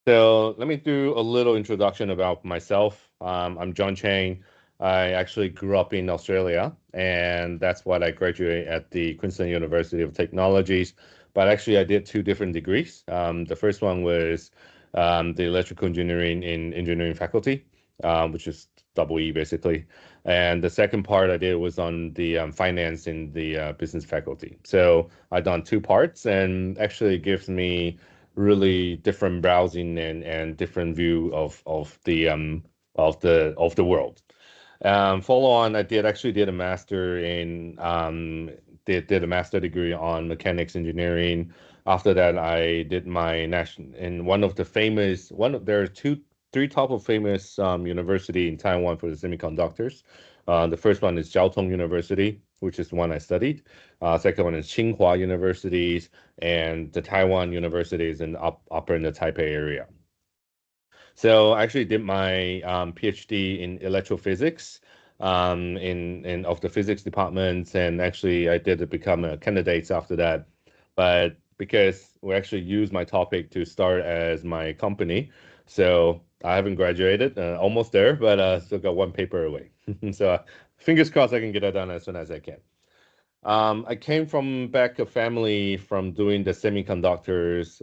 So let me do a little introduction about myself. I'm Yu-Chen. I actually grew up in Australia, and that's why I graduated at the Queensland University of Technologies. But actually, I did two different degrees. The first one was the electrical engineering in engineering faculty, which is double E basically. And the second part I did was on the finance in the business faculty. So I've done two parts, and actually it gives me really different browsing and different view of the world. Follow on, I actually did a master in did a master degree on mechanics engineering. After that, I did my national in one of the famous there are three top of famous university in Taiwan for the semiconductors. The first one is Jiao Tong University, which is the one I studied. Second one is Tsinghua Universities, and the Taiwan universities in upper in the Taipei area. So I actually did my PhD in electrophysics in of the physics departments, and actually I did become a candidate after that. But because we actually used my topic to start as my company, so I haven't graduated, almost there, but still got one paper away. So fingers crossed I can get that done as soon as I can. I came from back a family from doing the semiconductors,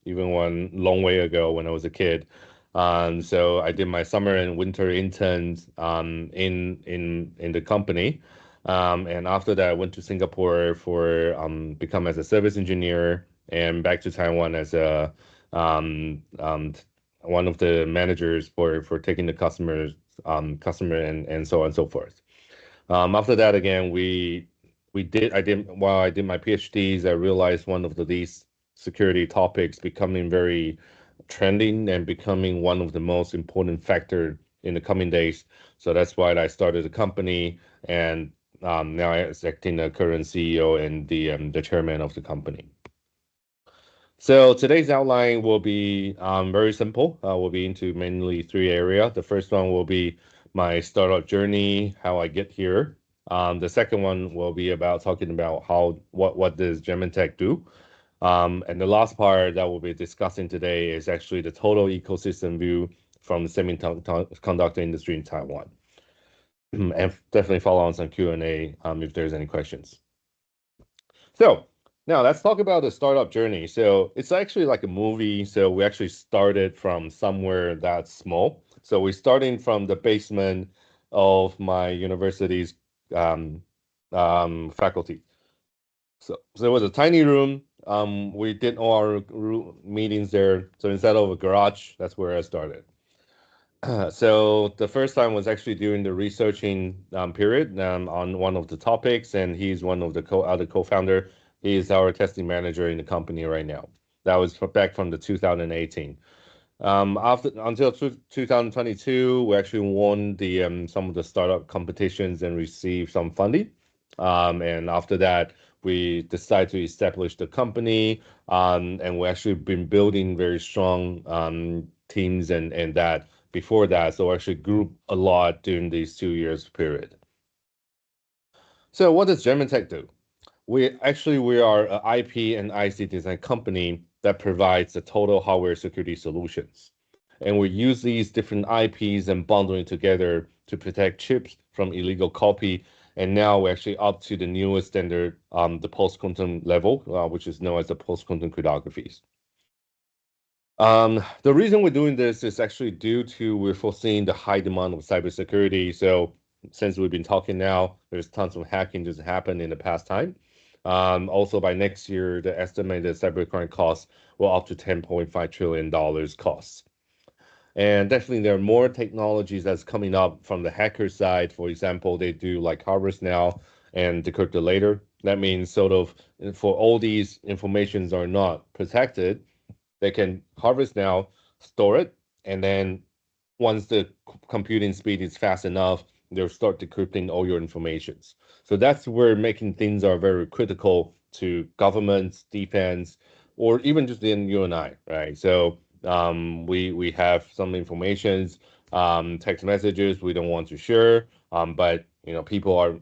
even one long way ago when I was a kid. So I did my summer and winter interns in the company. And after that, I went to Singapore for become as a service engineer and back to Taiwan as a one of the managers for taking the customer and so on and so forth. After that, again, while I did my PhDs, I realized one of these security topics becoming very trending and becoming one of the most important factor in the coming days. So that's why I started a company, and now I'm acting the current CEO and the chairman of the company. So today's outline will be very simple. We'll be into mainly three areas. The first one will be my startup journey, how I get here. The second one will be about talking about what does JmemTek do. And the last part that we'll be discussing today is actually the total ecosystem view from the semiconductor industry in Taiwan. And definitely follow on some Q&A if there's any questions. So now let's talk about the startup journey. So it's actually like a movie. So we actually started from somewhere that's small. So we're starting from the basement of my university's faculty. So it was a tiny room. We did all our meetings there. So instead of a garage, that's where I started. So the first time was actually during the researching period on one of the topics, and he's one of the other co-founder. He is our testing manager in the company right now. That was back from the 2018. Until 2022, we actually won the some of the startup competitions and received some funding. And after that, we decided to establish the company, and we actually been building very strong teams and that before that. So we actually grew a lot during these 2 years period. So what does JmemTek do? We are an IP and IC design company that provides the total hardware security solutions. And we use these different IPs and bundling together to protect chips from illegal copy. And now we're actually up to the newest standard, the post-quantum level, which is known as the post-quantum cryptographies. The reason we're doing this is actually due to we're foreseeing the high demand of cybersecurity. So since we've been talking now, there's tons of hacking just happened in the past time. Also, by next year, the estimated cybercrime costs will up to $10.5 trillion costs. And definitely there are more technologies that's coming up from the hacker side. For example, they do like harvest now and decrypt it later. That means sort of for all these informations are not protected, they can harvest now, store it, and then once the computing speed is fast enough, they'll start decrypting all your informations. So that's where making things are very critical to governments, defense, or even just in you and I, right? So we have some informations, text messages we don't want to share, but you know people are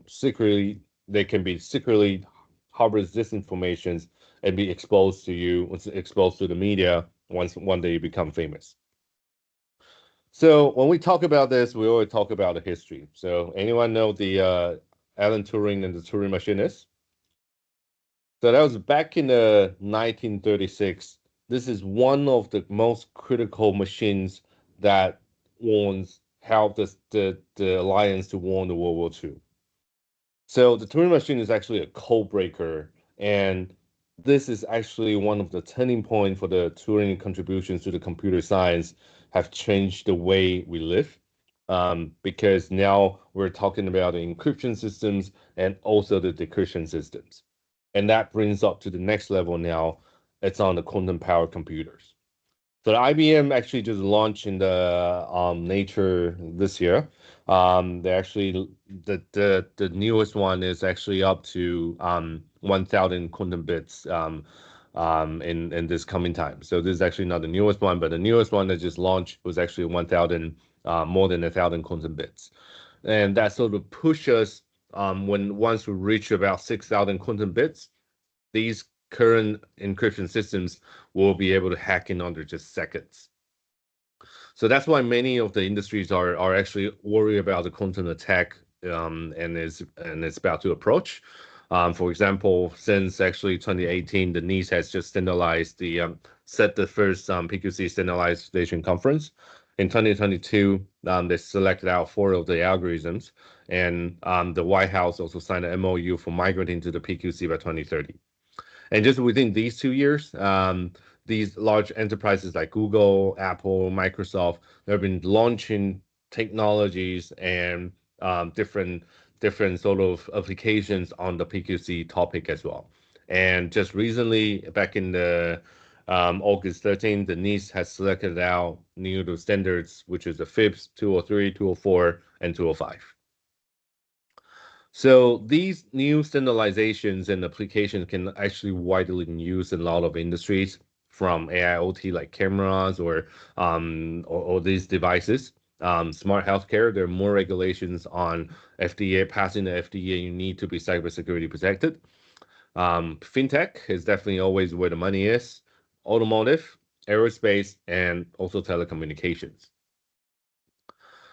they can be secretly harvest this information and be exposed to you, exposed to the media, one day you become famous. So when we talk about this, we always talk about the history. So anyone know the Alan Turing and the Turing machine is? So that was back in the 1936. This is one of the most critical machines that helped the alliance to win the World War II. So the Turing machine is actually a code breaker, and this is actually one of the turning point for the Turing contributions to the computer science have changed the way we live. Because now we're talking about the encryption systems and also the decryption systems. And that brings up to the next level now. It's on the quantum power computers. So the IBM actually just launched in the Nature this year. They actually the newest one is actually up to 1,000 quantum bits in this coming time. So this is actually not the newest one, but the newest one that just launched was actually 1,000 more than 1,000 quantum bits, and that sort of pushes once we reach about 6,000 quantum bits, these current encryption systems will be able to hack in under just seconds. So that's why many of the industries are actually worried about the quantum attack, and it's about to approach. For example, since actually 2018, the NIST has just standardized set the first PQC standardization conference. In 2022, they selected out 4 of the algorithms, and the White House also signed an MOU for migrating to the PQC by 2030. And just within these 2 years, these large enterprises like Google, Apple, Microsoft, they've been launching technologies and different sort of applications on the PQC topic as well. And just recently, back in the August 13th, the NIST has selected out new standards, which is the FIPS 203, 204, and 205. So these new standardizations and applications can actually widely used in a lot of industries, from AIoT like cameras or these devices. Smart healthcare, there are more regulations on FDA, passing the FDA, you need to be cybersecurity protected. Fintech is definitely always where the money is. Automotive, aerospace, and also telecommunications.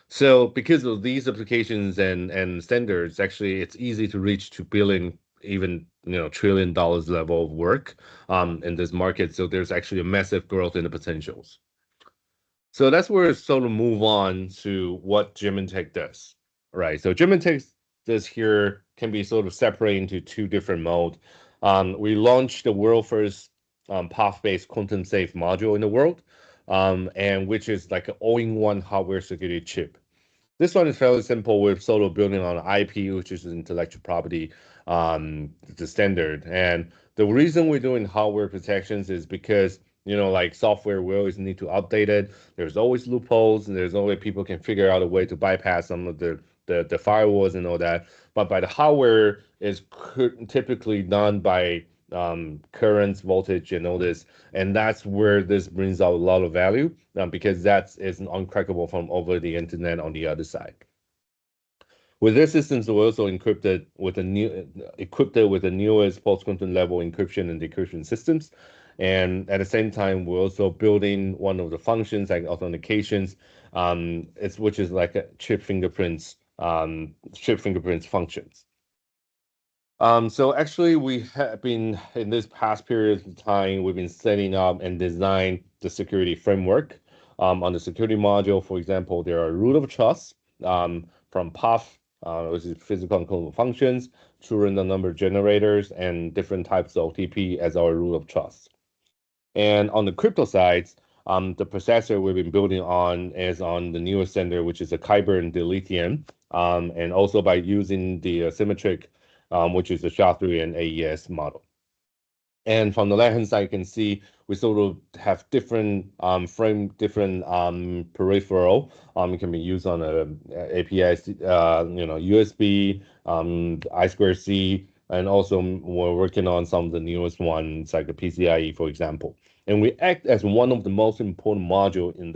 So because of these applications and standards, actually it's easy to reach to billion, even $1 trillion level of work in this market. So there's actually a massive growth in the potentials. So that's where it's sort of move on to what JmemTek does. Right. So JmemTek does here can be sort of separated into 2 different modes. We launched the world first path-based quantum safe module in the world, and which is like an all-in-one hardware security chip. This one is fairly simple. We're sort of building on IP, which is intellectual property, the standard. And the reason we're doing hardware protections is because, like software, we always need to update it. There's always loopholes, and there's always people can figure out a way to bypass some of the firewalls and all that. But by the hardware is typically done by currents, voltage, and all this, and that's where this brings out a lot of value, because that is uncrackable from over the internet on the other side. With their systems, we're also equipped with the newest post-quantum level encryption and decryption systems, and at the same time, we're also building one of the functions like authentications, which is like a chip fingerprints functions. So actually, we have been, in this past period of time, we've been setting up and design the security framework. On the security module, for example, there are root of trust from PUF, which is physical and codable functions, true random number generators, and different types of OTP as our root of trust. And on the crypto side, the processor we've been building on is on the newest standard, which is a Kyber and the lithium, and also by using the symmetric, which is the SHA-3 and AES model. And from the left-hand side, you can see we sort of have different peripheral. It can be used on a API, USB, I2C, and also we're working on some of the newest ones like the PCIe, for example. And we act as one of the most important module in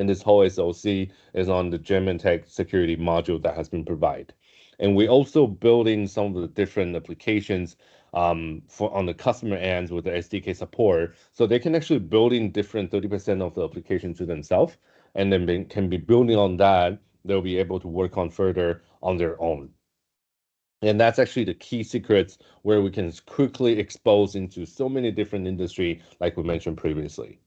this whole SoC is on the JmemTek security module that has been provided. And we're also building some of the different applications on the customer ends with the SDK support, so they can actually build in different 30% of the application to themselves, and then can be building on that. They'll be able to work on further on their own. And that's actually the key secrets where we can quickly expose into so many different industry, like we mentioned previously.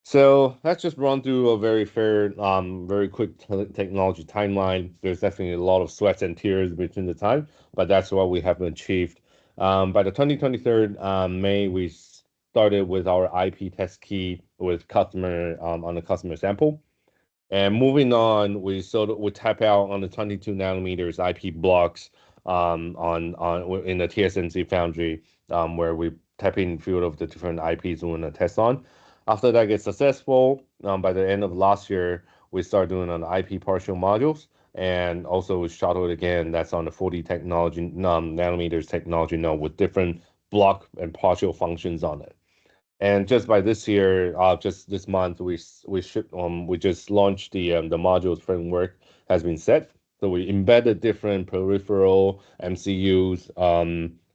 So let's just run through a very quick technology timeline. There's definitely a lot of sweats and tears between the time, but that's what we have achieved. By the 2023 May, we started with our IP test key with customer on a customer sample. And moving on, we tap out on the 22 nanometers IP blocks in the TSMC foundry, where we tap in field of the different IPs we want to test on. After that gets successful, by the end of last year, we start doing on IP partial modules, and also we shuttled again. That's on the 40 nanometers technology node with different block and partial functions on it. And just by this year, just this month, we just launched the modules framework has been set. So we embedded different peripheral MCUs,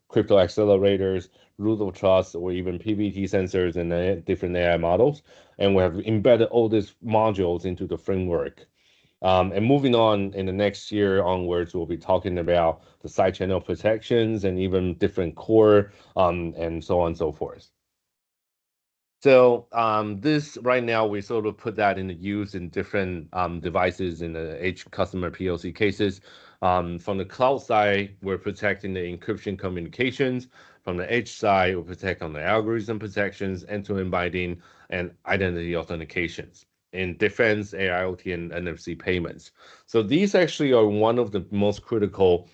crypto accelerators, root of trust, or even PBT sensors and different AI models. And we have embedded all these modules into the framework. And moving on in the next year onwards, we'll be talking about the side channel protections and even different core, and so on and so forth. So this right now, we sort of put that into use in different devices in the edge customer POC cases. From the cloud side, we're protecting the encryption communications. From the edge side, we protect on the algorithm protections, end-to-end binding, and identity authentications. In defense, AIoT, and NFC payments. So these actually are one of the most critical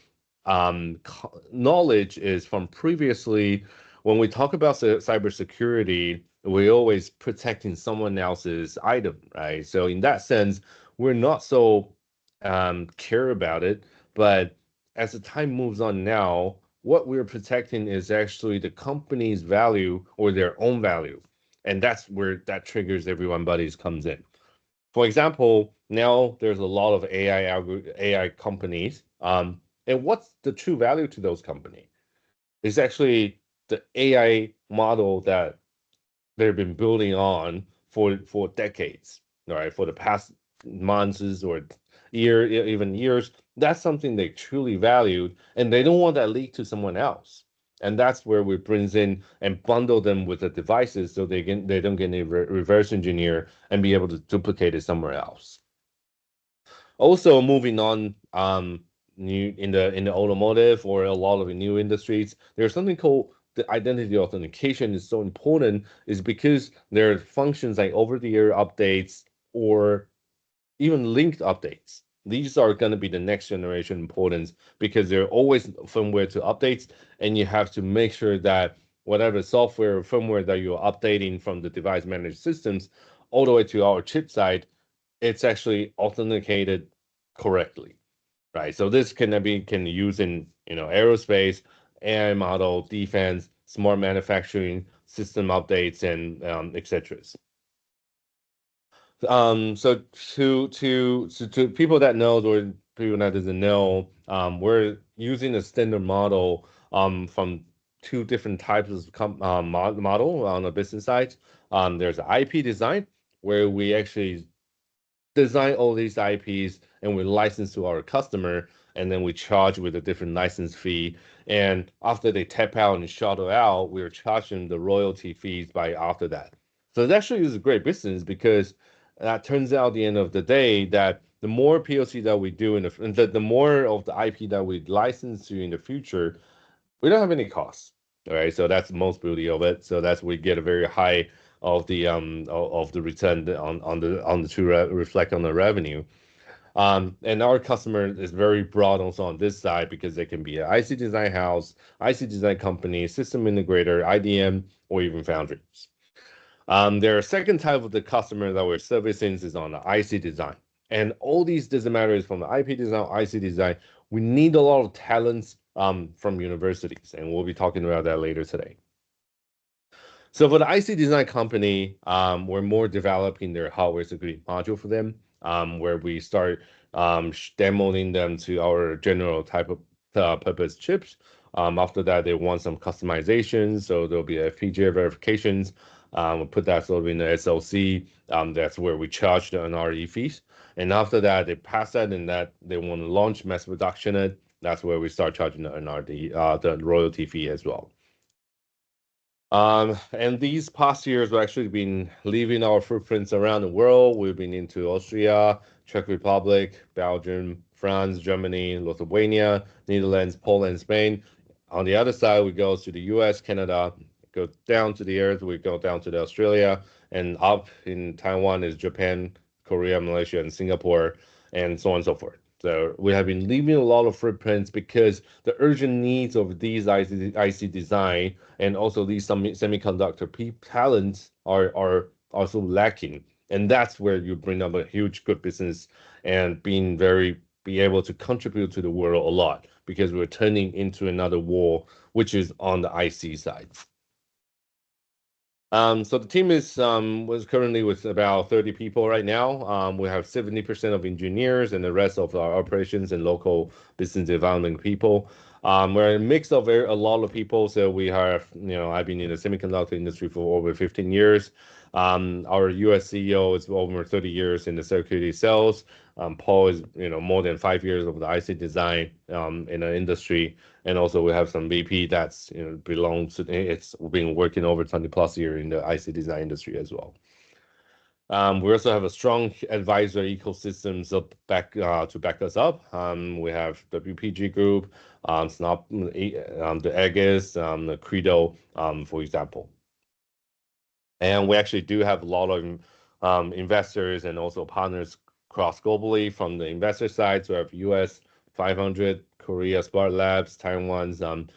knowledge is from previously. When we talk about cybersecurity, we always protecting someone else's item, right? So in that sense, we're not so care about it. But as the time moves on now, what we're protecting is actually the company's value or their own value. And that's where that triggers everybody's comes in. For example, now there's a lot of AI companies. And what's the true value to those companies? It's actually the AI model that they've been building on for decades, all right, for the past months or even years. That's something they truly valued, and they don't want that leak to someone else. And that's where we brings in and bundle them with the devices so they don't get a reverse engineer and be able to duplicate it somewhere else. Also, moving on, new in the automotive or a lot of the new industries, there's something called the identity authentication is so important is because there are functions like over-the-air updates or even linked updates. These are going to be the next generation importance because there are always firmware to updates, and you have to make sure that whatever software or firmware that you're updating from the device managed systems all the way to our chip side, it's actually authenticated correctly, right? So this can use in aerospace, AI model, defense, smart manufacturing, system updates, and etc. So to people that know or people that doesn't know, we're using a standard model from two different types of model on the business side. There's an IP design where we actually design all these IPs and we license to our customer, and then we charge with a different license fee. And after they tap out and shuttle out, we're charging the royalty fees by after that. So it actually is a great business because that turns out at the end of the day that the more POC that we do the more of the IP that we license to in the future, we don't have any costs. All right, so that's the most beauty of it. So that's we get a very high of the return on the to reflect on the revenue. And our customer is very broad also on this side because they can be an IC design house, IC design company, system integrator, IDM, or even foundries. Their second type of the customer that we're servicing is on the IC design. And all these doesn't matter is from the IP design, IC design, we need a lot of talents from universities, and we'll be talking about that later today. So for the IC design company, we're more developing their hardware security module for them, where we start demoing them to our general type of purpose chips, After that, they want some customization, so there'll be FPGA verifications. We'll put that sort of in the SLC. That's where we charge the NRE fees. And after that, they pass that and that they want to launch mass production it. That's where we start charging the NRD, the royalty fee as well. And these past years, we've actually been leaving our footprints around the world. We've been into Austria, Czech Republic, Belgium, France, Germany, Lithuania, Netherlands, Poland, Spain. On the other side, we go to the US, Canada, go down to the earth, we go down to the Australia, and up in Taiwan is Japan, Korea, Malaysia, and Singapore, and so on and so forth. So we have been leaving a lot of footprints because the urgent needs of these IC design and also these semiconductor talents are also lacking. And that's where you bring up a huge good business and be able to contribute to the world a lot, because we're turning into another war, which is on the IC side. So the team was currently with about 30 people right now. We have 70% of engineers and the rest of our operations and local business development people. We're a mix of a lot of people. So we have, I've been in the semiconductor industry for over 15 years. Our US CEO is over 30 years in the security sales. Paul is, more than 5 years of the IC design in the industry. And also we have some VP that's, belongs to, it's been working over 20 plus years in the IC design industry as well. We also have a strong advisory ecosystem to back us up. We have the WPG Group, SNOP, the Aegis, the Credo, for example. And we actually do have a lot of investors and also partners across globally. From the investor side, so we have US 500, Korea Smart Labs, Taiwan's SAC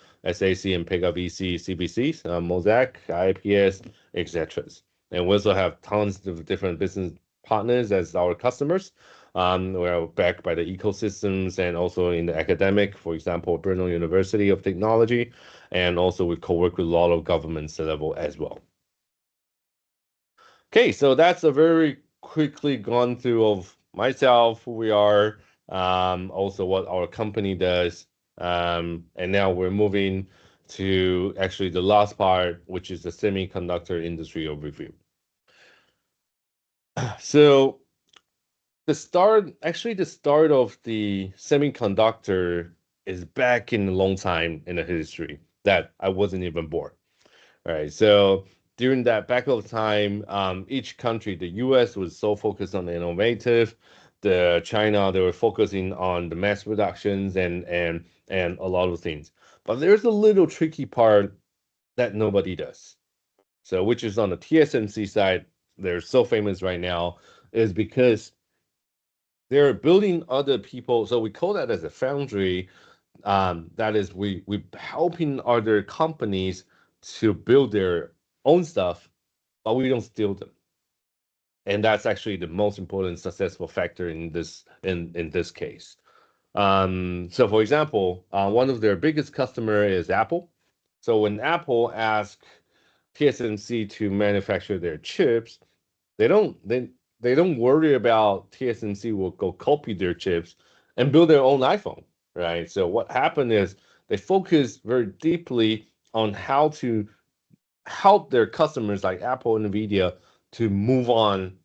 and Pega VC, CBCs, Mosaic, IPS, etc. And we also have tons of different business partners as our customers. We're backed by the ecosystems and also in the academic, for example, Brno University of Technology, and also we co-work with a lot of governments level as well. Okay, so that's a very quickly gone through of myself, who we are, also what our company does, and now we're moving to actually the last part, which is the semiconductor industry overview. So the start of the semiconductor is back in a long time in the history that I wasn't even born. All right, so during that back of time, each country, the US was so focused on the innovative, the China, they were focusing on the mass productions and a lot of things. But there's a little tricky part that nobody does. So which is on the TSMC side, they're so famous right now, is because they're building other people. So we call that as a foundry. That is, we helping other companies to build their own stuff, but we don't steal them. And that's actually the most important successful factor in this case. So for example, one of their biggest customer is Apple. So when Apple asks TSMC to manufacture their chips, they don't worry about TSMC will go copy their chips and build their own iPhone, right? So what happened is they focus very deeply on how to help their customers like Apple and Nvidia to move on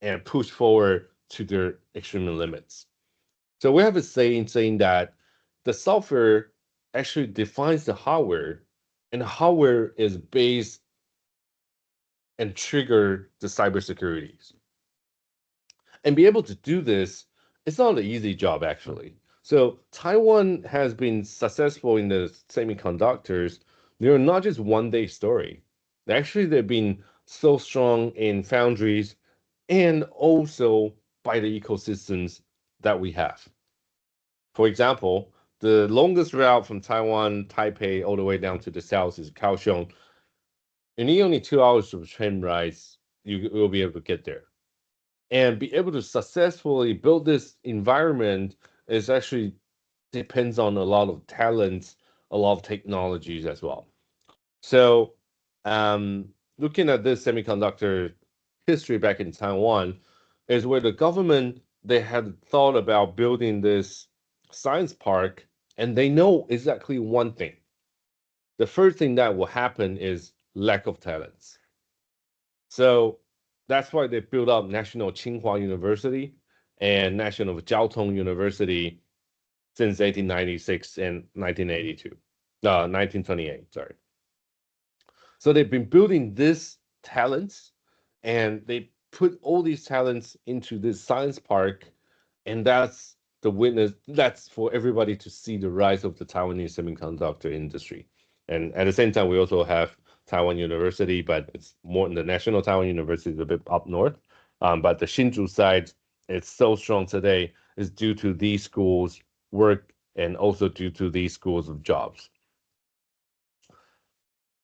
and push forward to their extreme limits. So we have a saying that the software actually defines the hardware, and the hardware is based and trigger the cybersecurity. And be able to do this, it's not an easy job actually. So Taiwan has been successful in the semiconductors. They're not just one-day story. Actually, they've been so strong in foundries and also by the ecosystems that we have. For example, the longest route from Taiwan, Taipei, all the way down to the south is Kaohsiung. You need only 2 hours of train rides, you will be able to get there. And be able to successfully build this environment is actually depends on a lot of talents, a lot of technologies as well. So looking at this semiconductor history back in Taiwan is where the government, they had thought about building this science park, and they know exactly one thing. the first thing that will happen is lack of talents. So that's why they built up National Tsinghua University and National Jiao Tong University since 1896 and 1982, 1928, sorry. So they've been building these talents, and they put all these talents into this science park, and that's the witness. That's for everybody to see the rise of the Taiwanese semiconductor industry. And at the same time, we also have Taiwan University, but it's more in the National Taiwan University, a bit up north. But the Hsinchu side, it's so strong today is due to these schools' work and also due to these schools of jobs.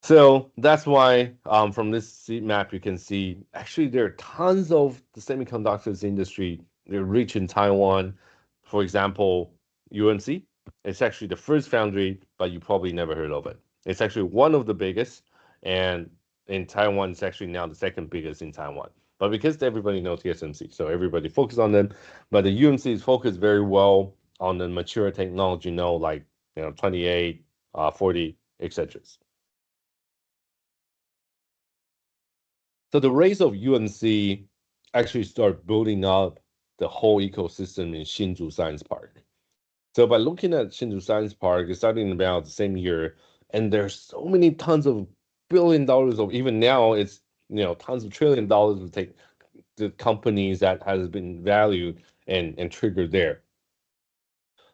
So that's why from this map, you can see actually there are tons of the semiconductors industry. They're rich in Taiwan. For example, UMC. It's actually the first foundry, but you probably never heard of it. It's actually one of the biggest, and in Taiwan, it's actually now the second biggest in Taiwan. But because everybody knows TSMC, so everybody focus on them. But the UMC is focused very well on the mature technology node, like 28, 40, etc. So the race of UMC actually started building up the whole ecosystem in Hsinchu Science Park. So by looking at Hsinchu Science Park, it's starting about the same year, and there's so many tons of $1 billion of, even now it's tons of $1 trillion to take the companies that has been valued and triggered there.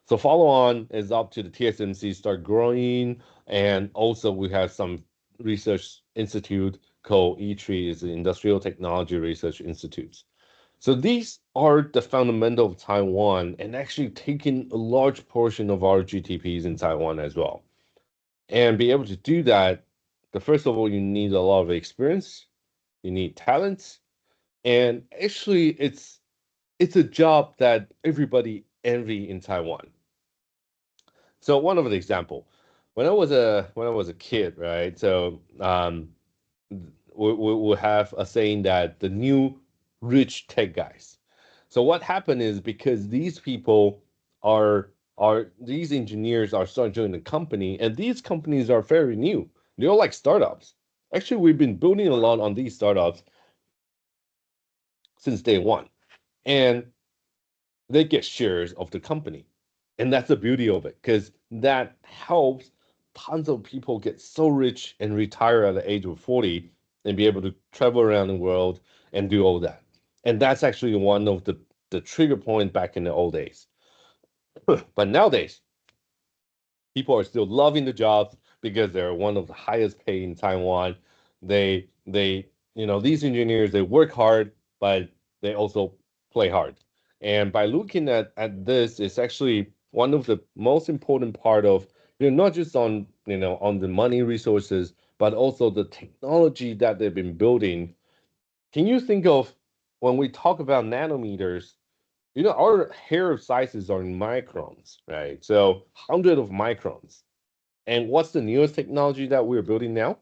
So follow on is up to the TSMC start growing, and also we have some research institute called E3, is the Industrial Technology Research Institutes. So these are the fundamental of Taiwan and actually taking a large portion of our GDPs in Taiwan as well. And be able to do that, first of all, you need a lot of experience, you need talent, and actually it's a job that everybody envy in Taiwan. So one of the example, when I was a kid, right? So we have a saying that the new rich tech guys. So what happened is because these people are these engineers are starting to join the company, and these companies are very new. They're like startups. Actually, we've been building a lot on these startups since day one, and they get shares of the company. And that's the beauty of it, because that helps tons of people get so rich and retire at the age of 40 and be able to travel around the world and do all that. And that's actually one of the trigger point back in the old days. But nowadays, people are still loving the jobs because they're one of the highest paid in Taiwan. These engineers, they work hard, but they also play hard. And by looking at this, it's actually one of the most important part of, not just on, on the money resources, but also the technology that they've been building. Can you think of when we talk about nanometers, our hair sizes are in microns, right? So 100 of microns. And what's the newest technology that we're building now?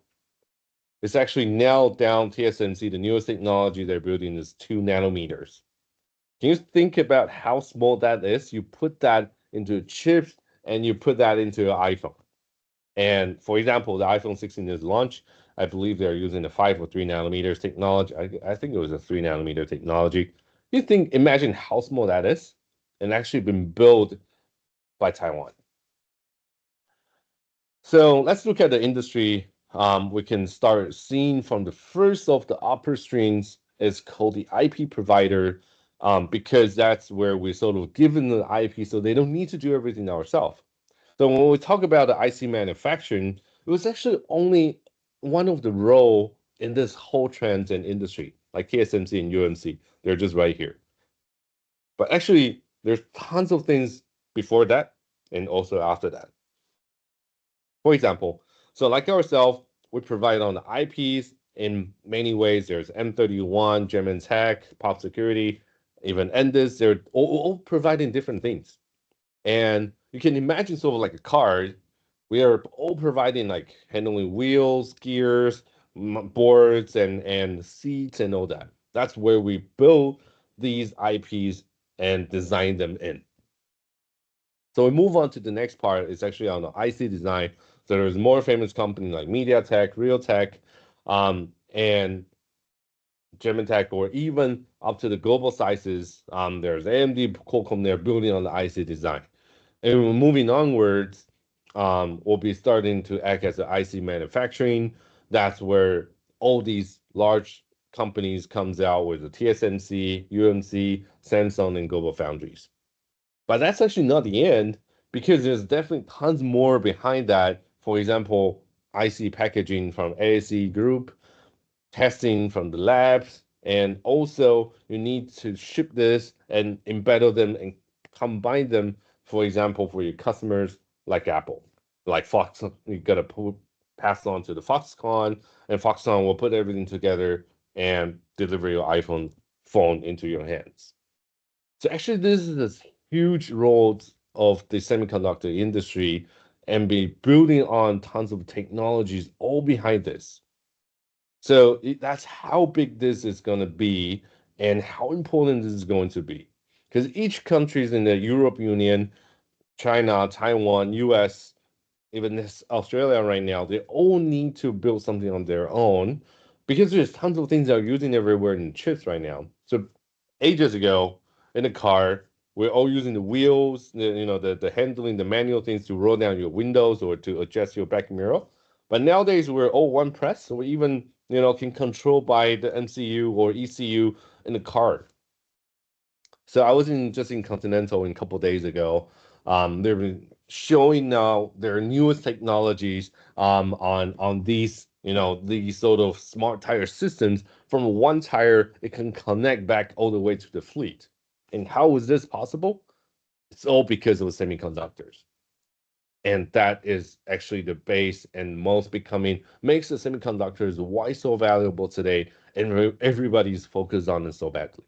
It's actually now down TSMC, the newest technology they're building is 2 nanometers. Can you think about how small that is? You put that into chips and you put that into an iPhone. And for example, the iPhone 16 is launched. I believe they're using a 5 or 3 nanometers technology. I think it was a 3 nanometer technology. Imagine how small that is, and actually been built by Taiwan. So let's look at the industry. We can start seeing from the first of the upper strings is called the IP provider, because that's where we sort of given the IP, so they don't need to do everything ourselves. So when we talk about the IC manufacturing, it was actually only one of the role in this whole trend and industry, like TSMC and UMC. They're just right here. But actually, there's tons of things before that and also after that. For example, so like ourselves, we provide on the IPs in many ways. There's M31, JmemTek, Pop Security, even Endis. They're all providing different things. And you can imagine sort of like a car. We are all providing like handling wheels, gears, boards, and seats and all that. That's where we build these IPs and design them in. So we move on to the next part. It's actually on the IC design. So there's more famous companies like MediaTek, Realtek, and JmemTek, or even up to the global sizes. There's AMD, Qualcomm. They're building on the IC design, and moving onwards, we'll be starting to act as an IC manufacturing. That's where all these large companies comes out with the TSMC, UMC, Samsung, and Global Foundries. But that's actually not the end, because there's definitely tons more behind that. For example, IC packaging from AAC Group, testing from the labs, and also you need to ship this and embed them and combine them, for example, for your customers like Apple, like Fox. You gotta pass on to the Foxconn, and Foxconn will put everything together and deliver your iPhone phone into your hands. So actually, this is a huge role of the semiconductor industry, and be building on tons of technologies all behind this. So that's how big this is going to be, and how important this is going to be. Because each countries in the Europe Union, China, Taiwan, US, even this Australia right now, they all need to build something on their own, because there's tons of things that are using everywhere in chips right now. So ages ago in the car, we're all using the wheels, the handling, the manual things to roll down your windows or to adjust your back mirror. But nowadays we're all one press, so we even can control by the MCU or ECU in the car. So I was just in Continental a couple days ago. They've been showing now their newest technologies on these sort of smart tire systems. From one tire, it can connect back all the way to the fleet. And how is this possible? It's all because of semiconductors. And that is actually the base and makes the semiconductors why so valuable today, and everybody's focused on it so badly.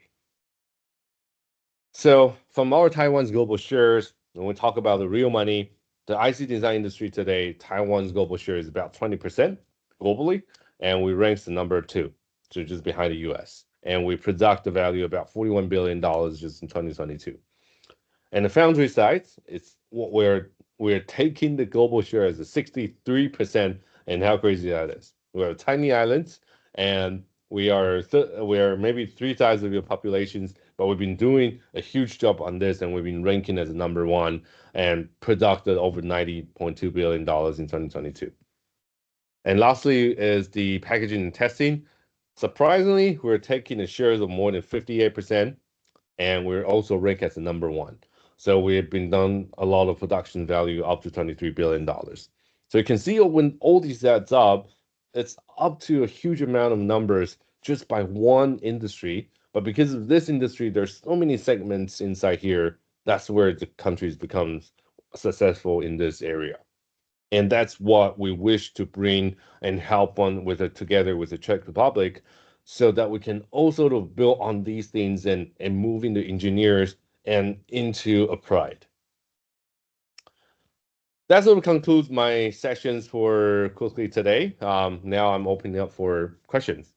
So from our Taiwan's global shares, when we talk about the real money, the IC design industry today, Taiwan's global share is about 20% globally, and we rank the number 2, so just behind the US. And we project the value about $41 billion just in 2022. And the foundry side, it's what we're taking the global share as a 63%, and how crazy that is. We're a tiny island, and we are maybe 3 times of your populations, but we've been doing a huge job on this, and we've been ranking as number 1 and produced over $90.2 billion in 2022. And lastly is the packaging and testing. Surprisingly, we're taking the shares of more than 58%, and we're also ranked as the number 1. So we've been done a lot of production value up to $23 billion. So you can see when all these adds up, it's up to a huge amount of numbers just by one industry. But because of this industry, there's so many segments inside here. That's where the countries becomes successful in this area. And that's what we wish to bring and help on with it together with the Czech Republic, so that we can also sort of build on these things and moving the engineers and into a pride. That sort of concludes my sessions for quickly today. Now I'm opening up for questions.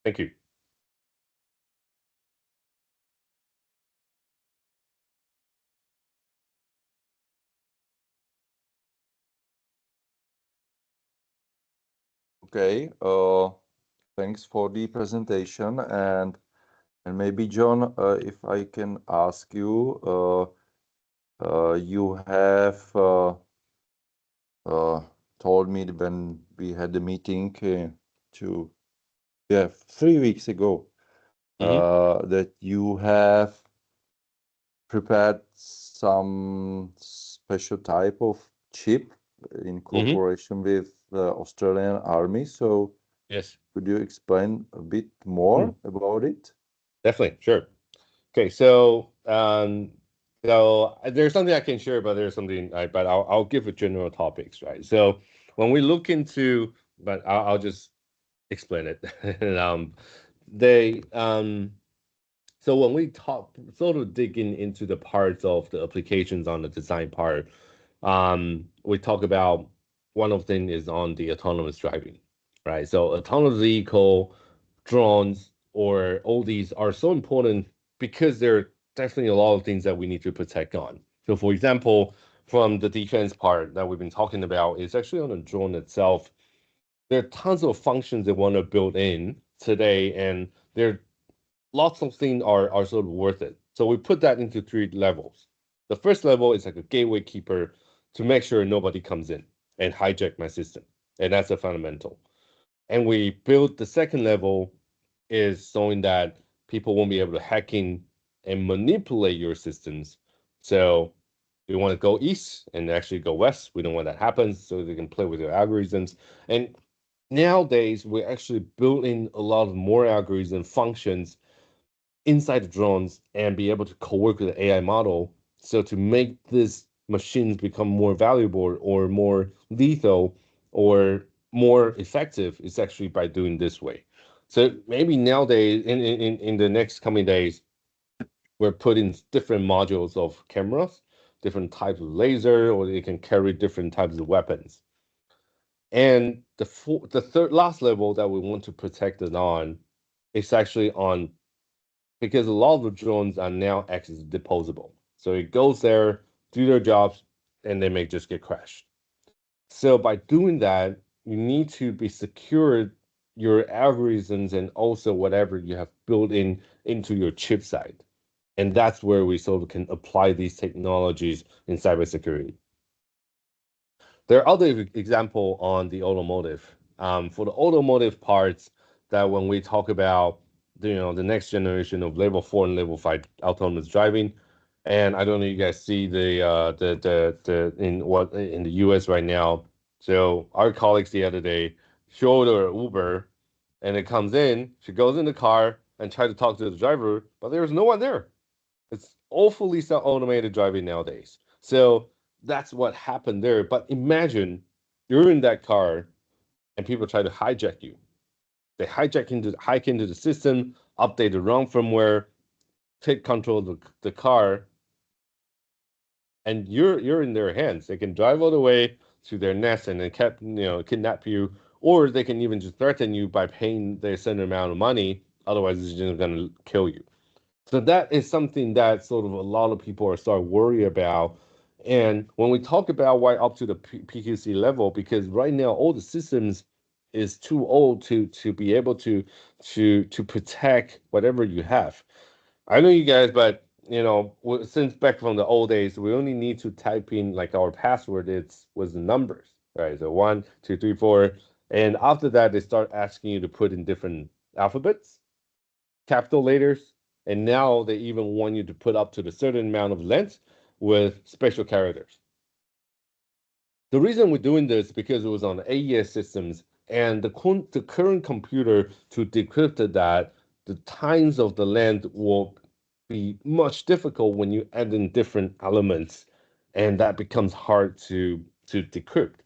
Thank you. Okay. Thanks for the presentation, and maybe John, if I can ask you, you have told me when we had the meeting 3 weeks ago, that you have prepared some special type of chip in cooperation with the Australian Army. So yes, could you explain a bit more about it? Definitely, sure. Okay, so there's something I can share, but there's something but I'll give a general topics, right? So when we look into, but I'll just explain it. So when we talk, sort of digging into the parts of the applications on the design part, we talk about one of them is on the autonomous driving, right? So autonomous vehicle, drones, or all these are so important because there are definitely a lot of things that we need to protect on. So for example, from the defense part that we've been talking about is actually on the drone itself. There are tons of functions they want to build in today, and there are lots of things are sort of worth it. So we put that into 3 levels. The first level is like a gateway keeper to make sure nobody comes in and hijack my system. And that's a fundamental. And we built the second level is showing that people won't be able to hack in and manipulate your systems. So we want to go east and actually go west. We don't want that happens so they can play with your algorithms. And nowadays, we're actually building a lot of more algorithm functions inside the drones and be able to co-work with the AI model. So to make these machines become more valuable or more lethal or more effective is actually by doing this way. So maybe nowadays, in the next coming days, we're putting different modules of cameras, different types of laser, or they can carry different types of weapons. And the third last level that we want to protect it on is actually on, because a lot of the drones are now actually disposable. So it goes there, do their jobs, and they may just get crashed. So by doing that, you need to be secured your algorithms and also whatever you have built into your chip side. And that's where we sort of can apply these technologies in cybersecurity. There are other examples on the automotive. For the automotive parts, that when we talk about the next generation of level 4 and level 5 autonomous driving, and I don't know if you guys see in the US right now. So our colleagues the other day showed her Uber, and it comes in, she goes in the car and try to talk to the driver, but there's no one there. It's awfully automated driving nowadays. So that's what happened there. But imagine you're in that car and people try to hijack you. They hack into the system, update the wrong firmware, take control of the car, and you're in their hands. They can drive all the way to their nest and then kidnap you, or they can even just threaten you by paying their certain amount of money. Otherwise, it's just going to kill you. So that is something that sort of a lot of people are start worried about. And when we talk about why up to the PQC level, because right now all the systems is too old to be able to protect whatever you have. I know you guys, but since back from the old days, we only need to type in like our password. Was the numbers, right? So 1, 2, 3, 4, and after that they start asking you to put in different alphabets, capital letters, and now they even want you to put up to the certain amount of length with special characters. The reason we're doing this because it was on AES systems, and the current computer to decrypt that, the times of the length will be much difficult when you add in different elements, and that becomes hard to decrypt.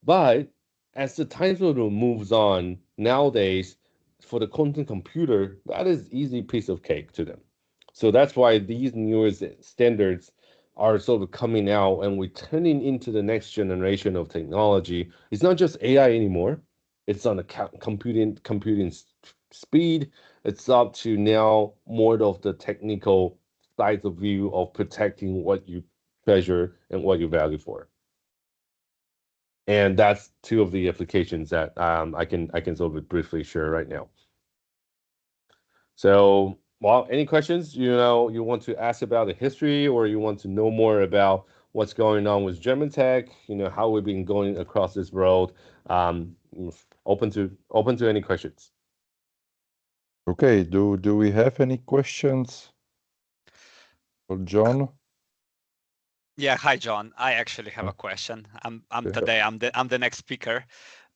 But as the time sort of moves on, nowadays, for the quantum computer, that is easy piece of cake to them. So that's why these newest standards are sort of coming out, and we're turning into the next generation of technology. It's not just AI anymore. It's on the computing speed. It's up to now more of the technical side of view of protecting what you treasure and what you value for. And that's 2 of the applications that I can sort of briefly share right now. So, well, any questions you want to ask about the history, or you want to know more about what's going on with JmemTek, how we've been going across this road? Open to any questions. Okay, do we have any questions for John? Yeah, hi John. I actually have a question. I'm Tadej. I'm the next speaker.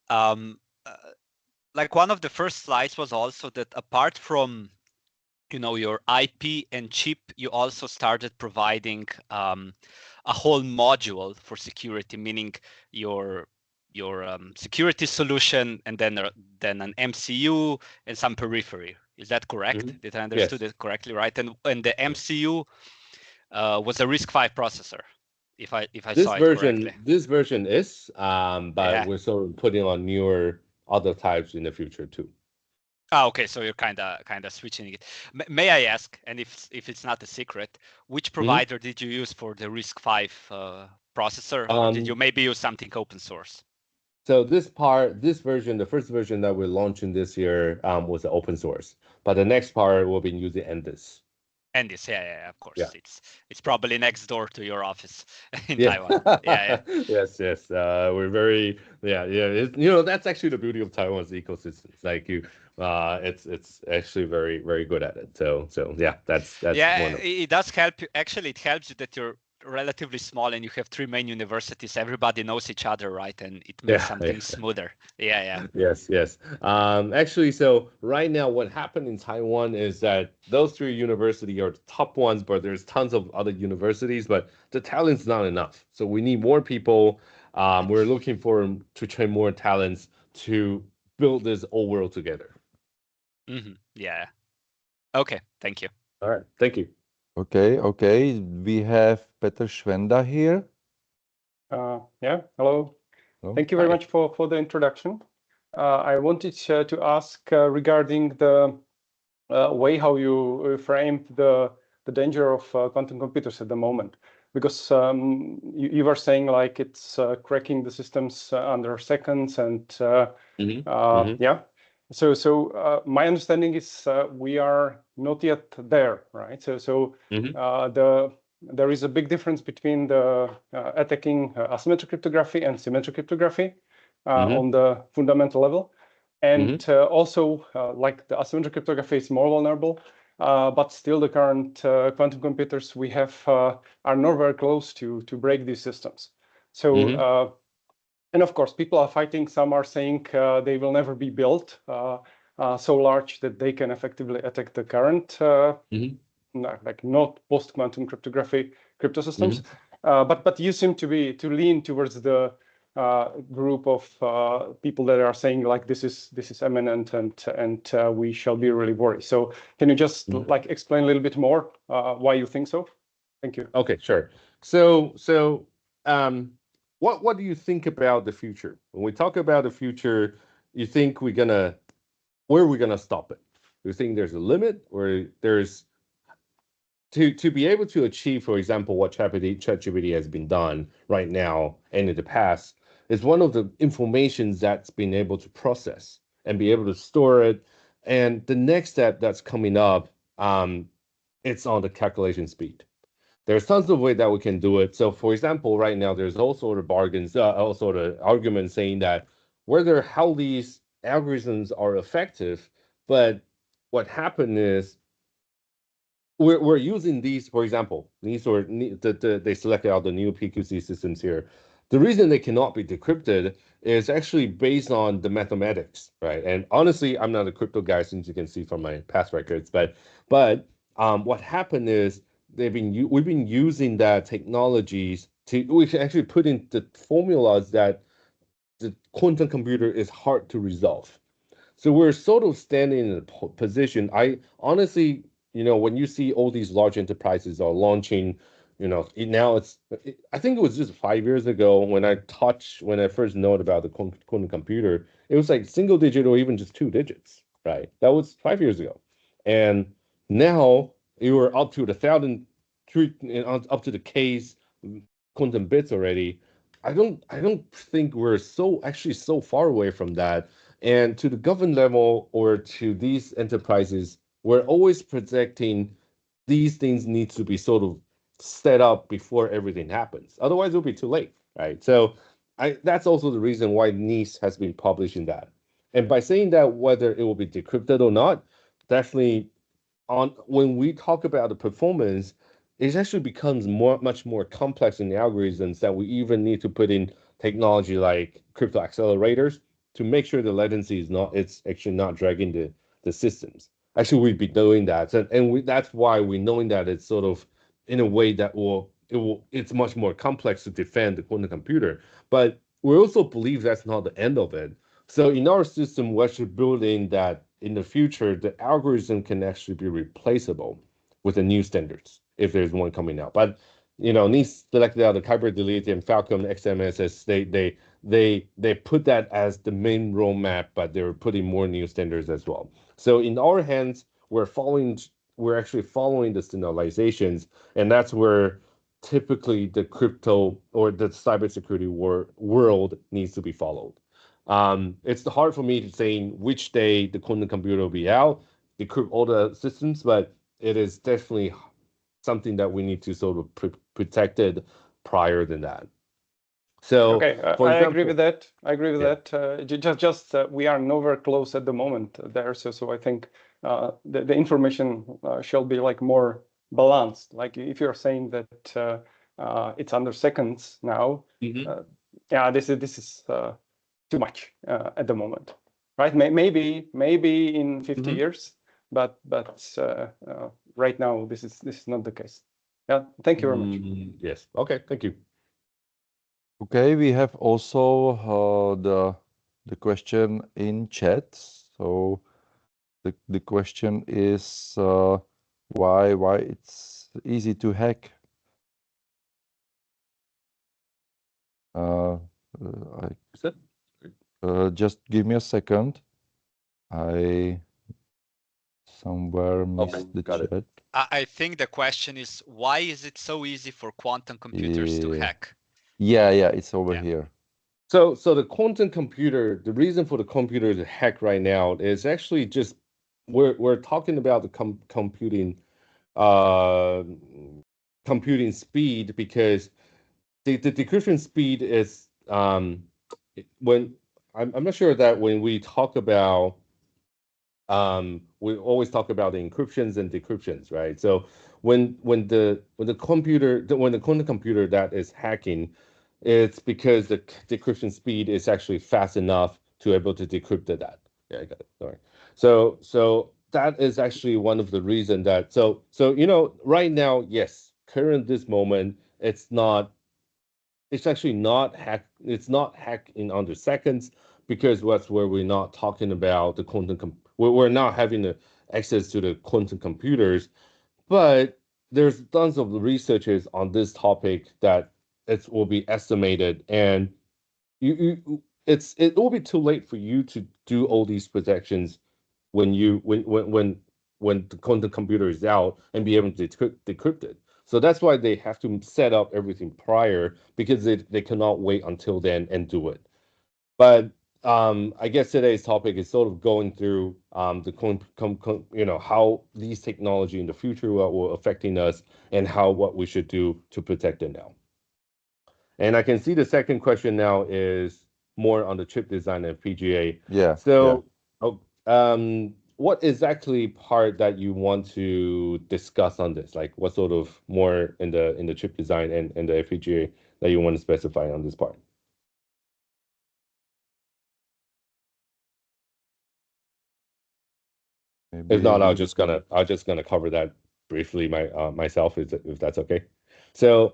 Like one of the first slides was also that apart from your IP and chip, you also started providing a whole module for security, meaning your security solution and then an MCU and some periphery. Is that correct? Mm-hmm. Did I understood it correctly, right? And the MCU was a RISC-V processor, if I saw it correctly. This version is, but we're sort of putting on newer other types in the future too. Ah, okay. So you're kind of switching it. May I ask, and if it's not a secret, which provider did you use for the RISC-V processor, or did you maybe use something open source? So this version, the first version that we're launching this year, was open source, but the next part will be using Endis. Endis, yeah, of course. Yeah. It's probably next door to your office in Yeah. Taiwan. Yeah. Yes. We're very, you know, that's actually the beauty of Taiwan's ecosystem. It's like it's actually very, very good at it. So yeah, that's Yeah, wonderful. it does help you. Actually, it helps you that you're relatively small and you have 3 main universities. Everybody knows each other, right? And it makes something smoother. Yeah. Yes. Actually, so right now, what happened in Taiwan is that those 3 universities are the top ones, but there's tons of other universities, but the talent's not enough. So we need more people. We're looking to train more talents to build this whole world together. Yeah. Okay. Thank you. All right. Thank you. Okay. We have Petr Švenda here. Yeah. Hello. Thank you very much for the introduction. I wanted to ask regarding the way how you framed the danger of quantum computers at the moment, because you were saying like it's cracking the systems under seconds, and yeah. So my understanding is we are not yet there, right? So there is a big difference between the attacking asymmetric cryptography and symmetric cryptography on the fundamental level. And also, like the asymmetric cryptography is more vulnerable, but still the current quantum computers we have are nowhere close to break these systems. So, and of course, people are fighting. Some are saying they will never be built so large that they can effectively attack the current, like not post-quantum cryptography crypto systems. But you seem to lean towards the group of people that are saying like this is imminent and we shall be really worried. So can you just like explain a little bit more why you think so? Thank you. Okay, sure. So what do you think about the future? When we talk about the future, you think where are we gonna stop it? Do you think there's a limit, or there's to be able to achieve, for example, what ChatGPT has been done right now and in the past, is one of the informations that's been able to process and be able to store it. And the next step that's coming up, it's on the calculation speed. There's tons of ways that we can do it. So, for example, right now there's all sort of all sort of arguments saying that how these algorithms are effective, but what happened is we're using these, for example, they selected out the new PQC systems here. The reason they cannot be decrypted is actually based on the mathematics, right? And honestly, I'm not a crypto guy, since you can see from my past records. But what happened is we've been using that technologies we can actually put in the formulas that the quantum computer is hard to resolve. So we're sort of standing in a position. I honestly, when you see all these large enterprises are launching, I think it was just 5 years ago when I first know about the quantum computer, it was like single digit or even just 2 digits, right? That was 5 years ago. And now you were up to up to the K's quantum bits already. I don't think we're so far away from that. And to the government level or to these enterprises, we're always projecting these things need to be sort of set up before everything happens. Otherwise, it'll be too late, right? So that's also the reason why NIST has been publishing that. And by saying that, whether it will be decrypted or not, definitely when we talk about the performance, it actually becomes much more complex in the algorithms that we even need to put in technology like crypto accelerators to make sure the latency it's actually not dragging the systems. Actually, we've been doing that, and that's why we knowing that it's sort of in a way that it's much more complex to defend the quantum computer. But we also believe that's not the end of it. So in our system, we're actually building that in the future, the algorithm can actually be replaceable with the new standards if there's one coming out. But NIST selected out the Kyber Delete and Falcon XMSS. They put that as the main roadmap, but they're putting more new standards as well. So in our hands, we're actually following the standardizations, and that's where typically the crypto or the cybersecurity world needs to be followed. It's hard for me to say which day the quantum computer will be out, decrypt all the systems, but it is definitely something that we need to sort of protect it prior than that. So okay, I agree with that. I agree with that. Just we are nowhere close at the moment there. So I think the information shall be like more balanced. Like if you're saying that it's under seconds now, yeah, this is too much at the moment, right? Maybe in 50 years, but right now this is not the case. Yeah, thank you very much. Yes. Okay. Thank you. Okay, we have also the question in chat. So the question is why it's easy to hack. Just give me a second. I somewhere missed the chat. I think the question is, why is it so easy for quantum computers to hack? Yeah, it's over here. So the quantum computer, the reason for the computer to hack right now is actually just we're talking about the computing speed, because the decryption speed is when I'm not sure that when we talk about we always talk about the encryptions and decryptions, right? So when the quantum computer that is hacking, it's because the decryption speed is actually fast enough to able to decrypt that. Yeah, I got it. Sorry. So that is actually one of the reasons that so right now, yes, current this moment, it's actually not hack. It's not hacked in under seconds, because that's where we're not talking about the we're not having the access to the quantum computers. But there's tons of researches on this topic that it will be estimated, and it will be too late for you to do all these projections when the quantum computer is out and be able to decrypt it. So that's why they have to set up everything prior, because they cannot wait until then and do it. But I guess today's topic is sort of going through how these technology in the future will affecting us, and what we should do to protect it now. And I can see the second question now is more on the chip design and FPGA. Yeah. So, what is actually part that you want to discuss on this? Like, what sort of more in the chip design and the FPGA that you want to specify on this part? Maybe if not, I'll just gonna cover that briefly myself, if that's okay. So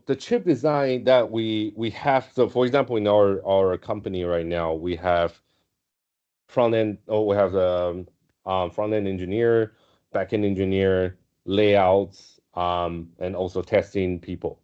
the chip design that we have. So for example, in our company right now, we have front end. We have front end engineer, back end engineer, layouts, and also testing people.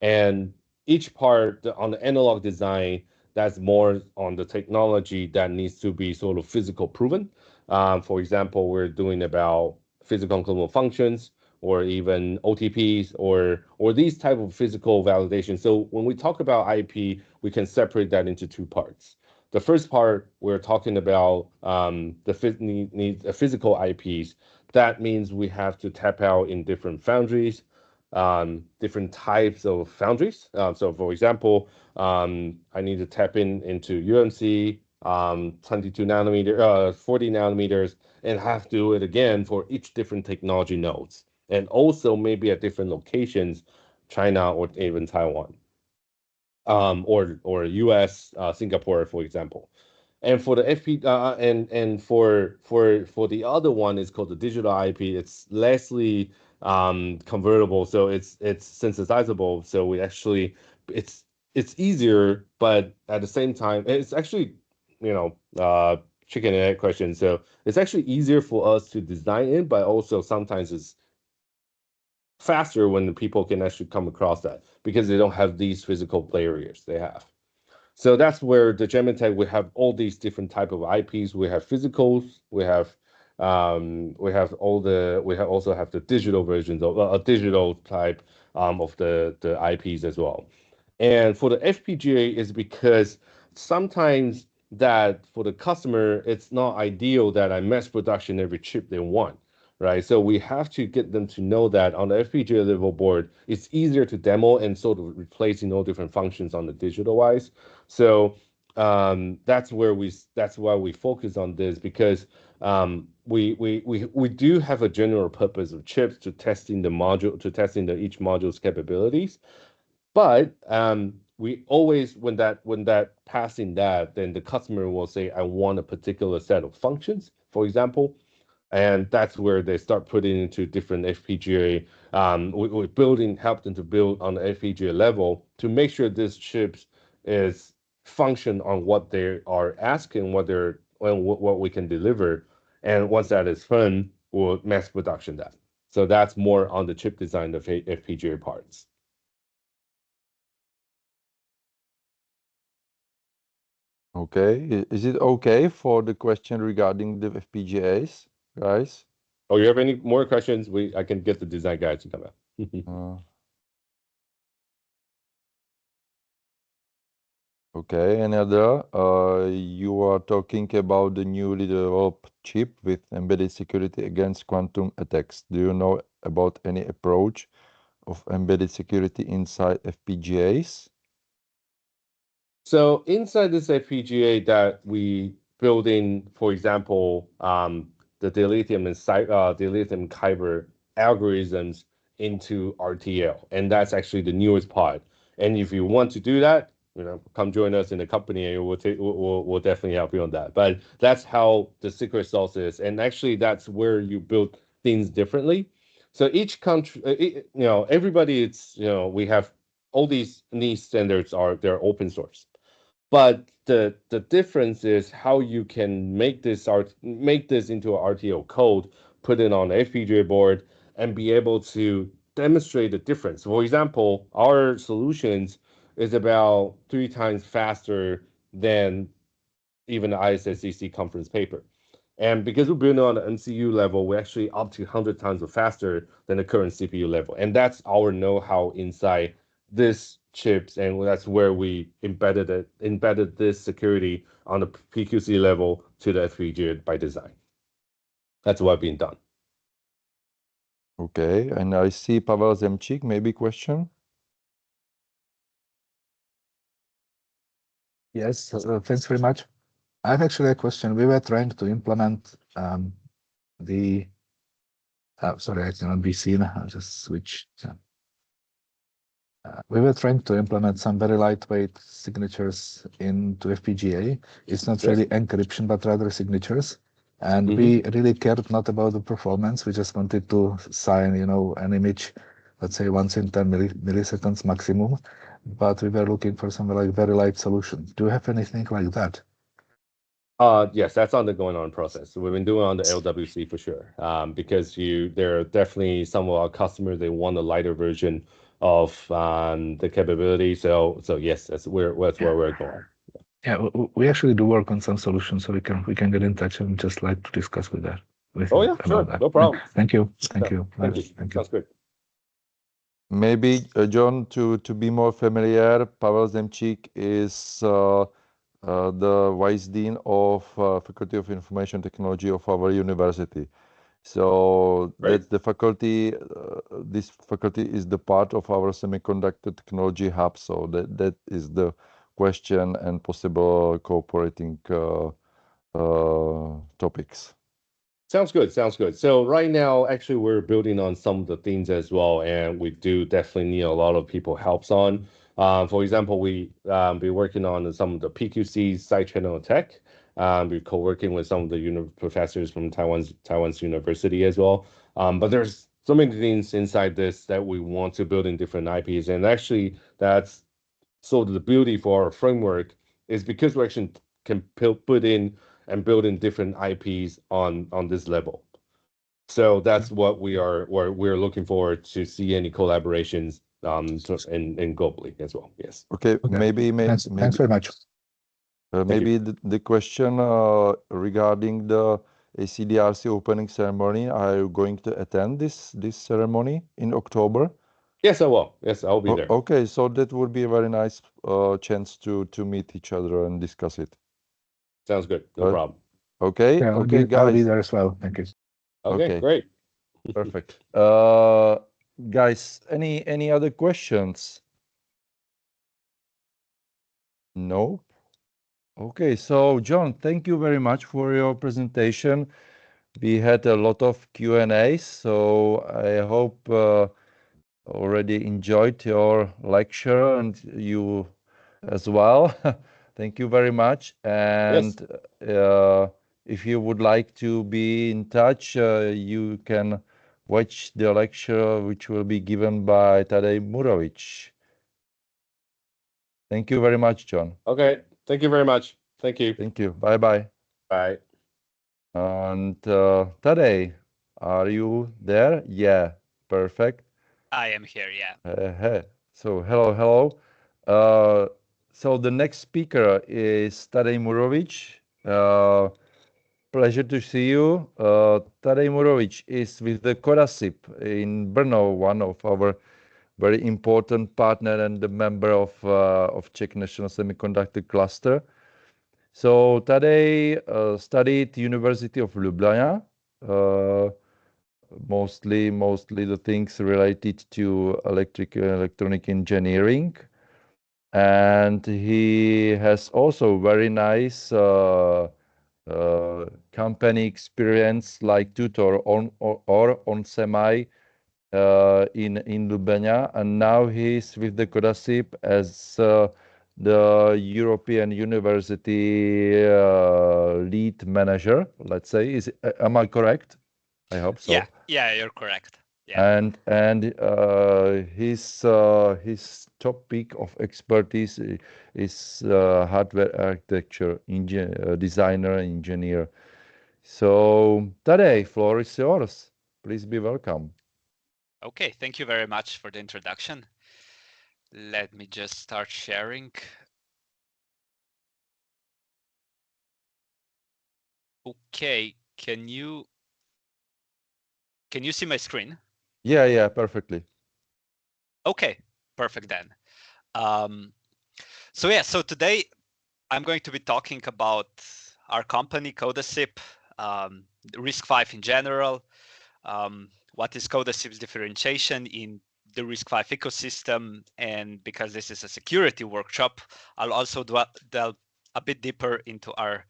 And each part on the analog design, that's more on the technology that needs to be sort of physical proven. For example, we're doing about physical unclonable functions, or even OTPs, or these type of physical validation. So when we talk about IP, we can separate that into two parts. The first part, we're talking about the physical IPs. That means we have to tap out in different foundries, different types of foundries. So for example, I need to tap into UMC, 22 nanometer, 40 nanometers, and have to do it again for each different technology nodes, and also maybe at different locations, China or even Taiwan, or US, Singapore, for example. And for the FP and for the other one is called the digital IP. It's lessly convertible, so it's sensitizable. So we actually it's easier, but at the same time, it's actually chicken and egg question. So it's actually easier for us to design it, but also sometimes it's faster when the people can actually come across that because they don't have these physical barriers they have. So that's where the JmemTek, we have all these different type of IPs. We have physicals, we also have the digital versions of a digital type of the IPs as well. And for the FPGA is because sometimes that for the customer, it's not ideal that I mass production every chip they want, right? So we have to get them to know that on the FPGA level board, it's easier to demo and sort of replacing all different functions on the digital wise. So that's why we focus on this, because we do have a general purpose of chips to testing each module's capabilities. But we always, when that passing that, then the customer will say, I want a particular set of functions, for example, and that's where they start putting into different FPGA. We help them to build on the FPGA level to make sure this chips is function on what they are asking, what we can deliver, and once that is done, we'll mass production that. So that's more on the chip design of FPGA parts. Okay, is it okay for the question regarding the FPGAs, guys? Oh, you have any more questions? I can get the design guide to come out. Okay, another. You are talking about the newly developed chip with embedded security against quantum attacks. Do you know about any approach of embedded security inside FPGAs? So inside this FPGA that we build in, for example, the dilithium and kyber algorithms into RTL, and that's actually the newest part. And if you want to do that, come join us in the company, and we'll definitely help you on that. But that's how the secret sauce is, and actually that's where you build things differently. So each country, everybody, we have all these standards they're open source. But the difference is how you can make this into an RTL code, put it on an FPGA board, and be able to demonstrate the difference. For example, our solutions is about 3 times faster than even the ISSCC conference paper. And because we're building on the MCU level, we're actually up to 100 times faster than the current CPU level. And that's our know-how inside this chips, and that's where we embedded this security on the PQC level to the FPGA by design. That's what being done. Okay, and I see Pavel Zemčík, maybe question? Yes, thanks very much. I have actually a question. We were trying to implement sorry, I cannot be seen. I'll just switch. We were trying to implement some very lightweight signatures into FPGA. It's not really encryption, but rather signatures. And we really cared not about the performance. We just wanted to sign, an image, let's say once in 10 milliseconds maximum. But we were looking for some very light solution. Do you have anything like that? Yes, that's on the going on process. We've been doing on the LWC for sure. Because there are definitely some of our customers, they want a lighter version of the capability. So yes, that's where we're going. Yeah, we actually do work on some solutions, so we can get in touch and just like to discuss with that. Sure, no problem. Thank you. Thank you. Sounds good. Maybe John, to be more familiar, Pavel Zemčík is the Vice Dean of Faculty of Information Technology of our university. So that's the faculty. This faculty is the part of our semiconductor technology hub. So that is the question and possible cooperating topics. Sounds good. So right now, actually, we're building on some of the things as well, and we do definitely need a lot of people helps on. For example, we be working on some of the PQC side channel tech. We're co-working with some of the professors from Taiwan's university as well. But there's so many things inside this that we want to build in different IPs, and actually, that's sort of the beauty for our framework is because we actually can put in and build in different IPs on this level. So that's what we're looking forward to see any collaborations in globally as well. Yes. Okay. Maybe Thanks very much. Maybe the question regarding the ACDRC opening ceremony, are you going to attend this ceremony in October? Yes, I will. Yes, I'll be there. Okay, so that would be a very nice chance to meet each other and discuss it. Sounds good. No problem. Okay. Yeah, okay, I'll guys. be there as well. Thank you. Okay, great. Perfect. Guys, any other questions? No? Okay, so John, thank you very much for your presentation. We had a lot of Q&As, so I hope already enjoyed your lecture and you as well. Thank you very much. And if you would like to be in touch, you can watch the lecture which will be given by Tadej Murovič. Thank you very much, John. Okay, thank you very much. Thank you. Thank you. Bye-bye. Bye. And Tadej, are you there? Yeah, perfect. I am here, yeah. So hello. So the next speaker is Tadej Murovič. Pleasure to see you. Tadej Murovič is with the Codasip in Brno, one of our very important partner and the member of Czech National Semiconductor Cluster. So Tadej studied University of Ljubljana, mostly the things related to electronic engineering, and he has also very nice company experience like tutor on semi in Ljubljana, and now he's with the Codasip as the European University lead manager, let's say. Am I correct? I hope so. Yeah, you're correct. Yeah. And his topic of expertise is hardware architecture designer, engineer. So Tadej, floor is yours. Please be welcome. Okay, thank you very much for the introduction. Let me just start sharing. Okay, can you see my screen? Yeah, perfectly. Okay, perfect then. So today I'm going to be talking about our company, Codasip, RISC-V in general, what is Codasip's differentiation in the RISC-V ecosystem, and because this is a security workshop, I'll also delve a bit deeper into our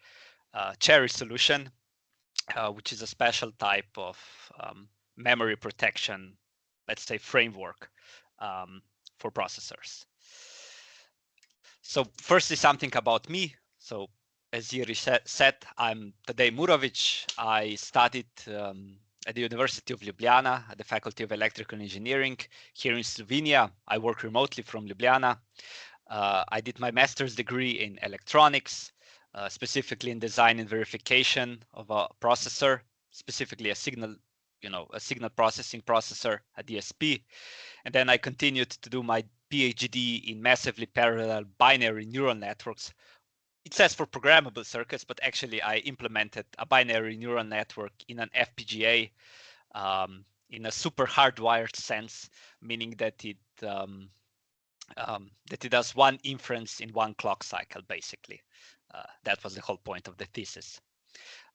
Cherry solution, which is a special type of memory protection, let's say, framework for processors. So firstly, something about me. So as Jiri said, I'm Tadej Murovič. I studied at the University of Ljubljana at the Faculty of Electrical Engineering here in Slovenia. I work remotely from Ljubljana. I did my master's degree in electronics, specifically in design and verification of a processor, specifically a signal processing processor, a DSP. And then I continued to do my PhD in massively parallel binary neural networks. It says for programmable circuits, but actually I implemented a binary neural network in an FPGA in a super hardwired sense, meaning that it does one inference in one clock cycle, basically. That was the whole point of the thesis.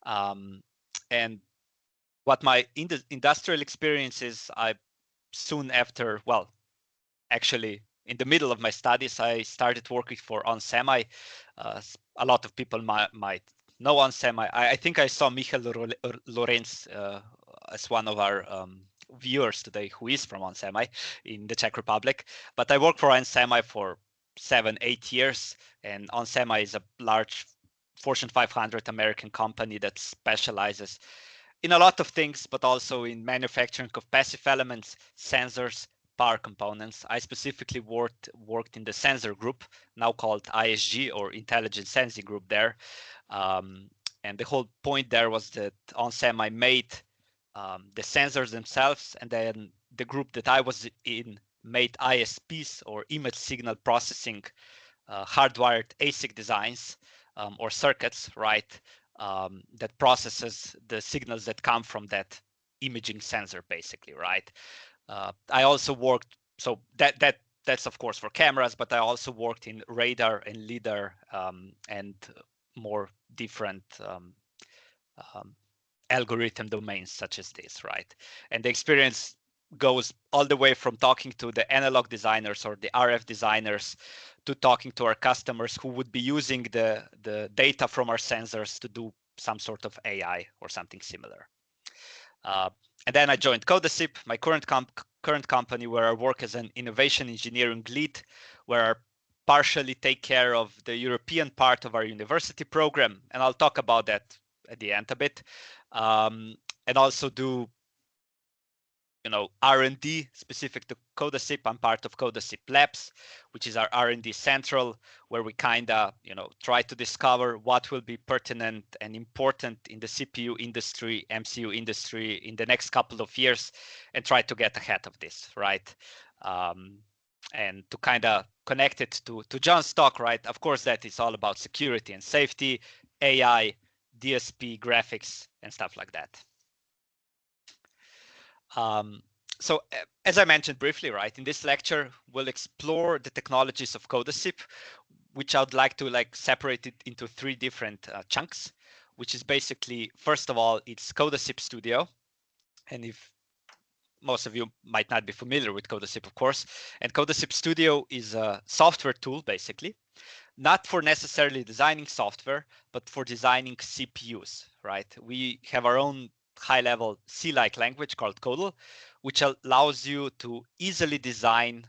And what my industrial experience is, I soon after, well, actually in the middle of my studies, I started working for onsemi. A lot of people might know onsemi. I think I saw Michael Lorenz as one of our viewers today who is from onsemi in the Czech Republic. But I worked for onsemi for 7-8 years, and onsemi is a large Fortune 500 American company that specializes in a lot of things, but also in manufacturing of passive elements, sensors, power components. I specifically worked in the sensor group, now called ISG, or Intelligent Sensing Group there. And the whole point there was that onsemi made the sensors themselves, and then the group that I was in made ISPs, or image signal processing, hardwired ASIC designs or circuits, right, that processes the signals that come from that imaging sensor, basically, right? I also worked, so that's of course for cameras, but I also worked in radar and lidar and more different algorithm domains such as this, right? And the experience goes all the way from talking to the analog designers or the RF designers to talking to our customers who would be using the data from our sensors to do some sort of AI or something similar. And then I joined Codasip, my current company, where I work as an innovation engineering lead, where I partially take care of the European part of our university program, and I'll talk about that at the end a bit, and also do, you know, R&D specific to Codasip. I'm part of Codasip Labs, which is our R&D central, where we kind of, you know, try to discover what will be pertinent and important in the CPU industry, MCU industry in the next couple of years, and try to get ahead of this, right? And to kind of connect it to John's talk, right? Of course, that is all about security and safety, AI, DSP, graphics, and stuff like that. So as I mentioned briefly, right, in this lecture, we'll explore the technologies of Codasip, which I would like to separate it into three different chunks, which is basically, first of all, it's Codasip Studio. And if most of you might not be familiar with Codasip, of course, and Codasip Studio is a software tool, basically, not for necessarily designing software, but for designing CPUs, right? We have our own high-level C-like language called Codel, which allows you to easily design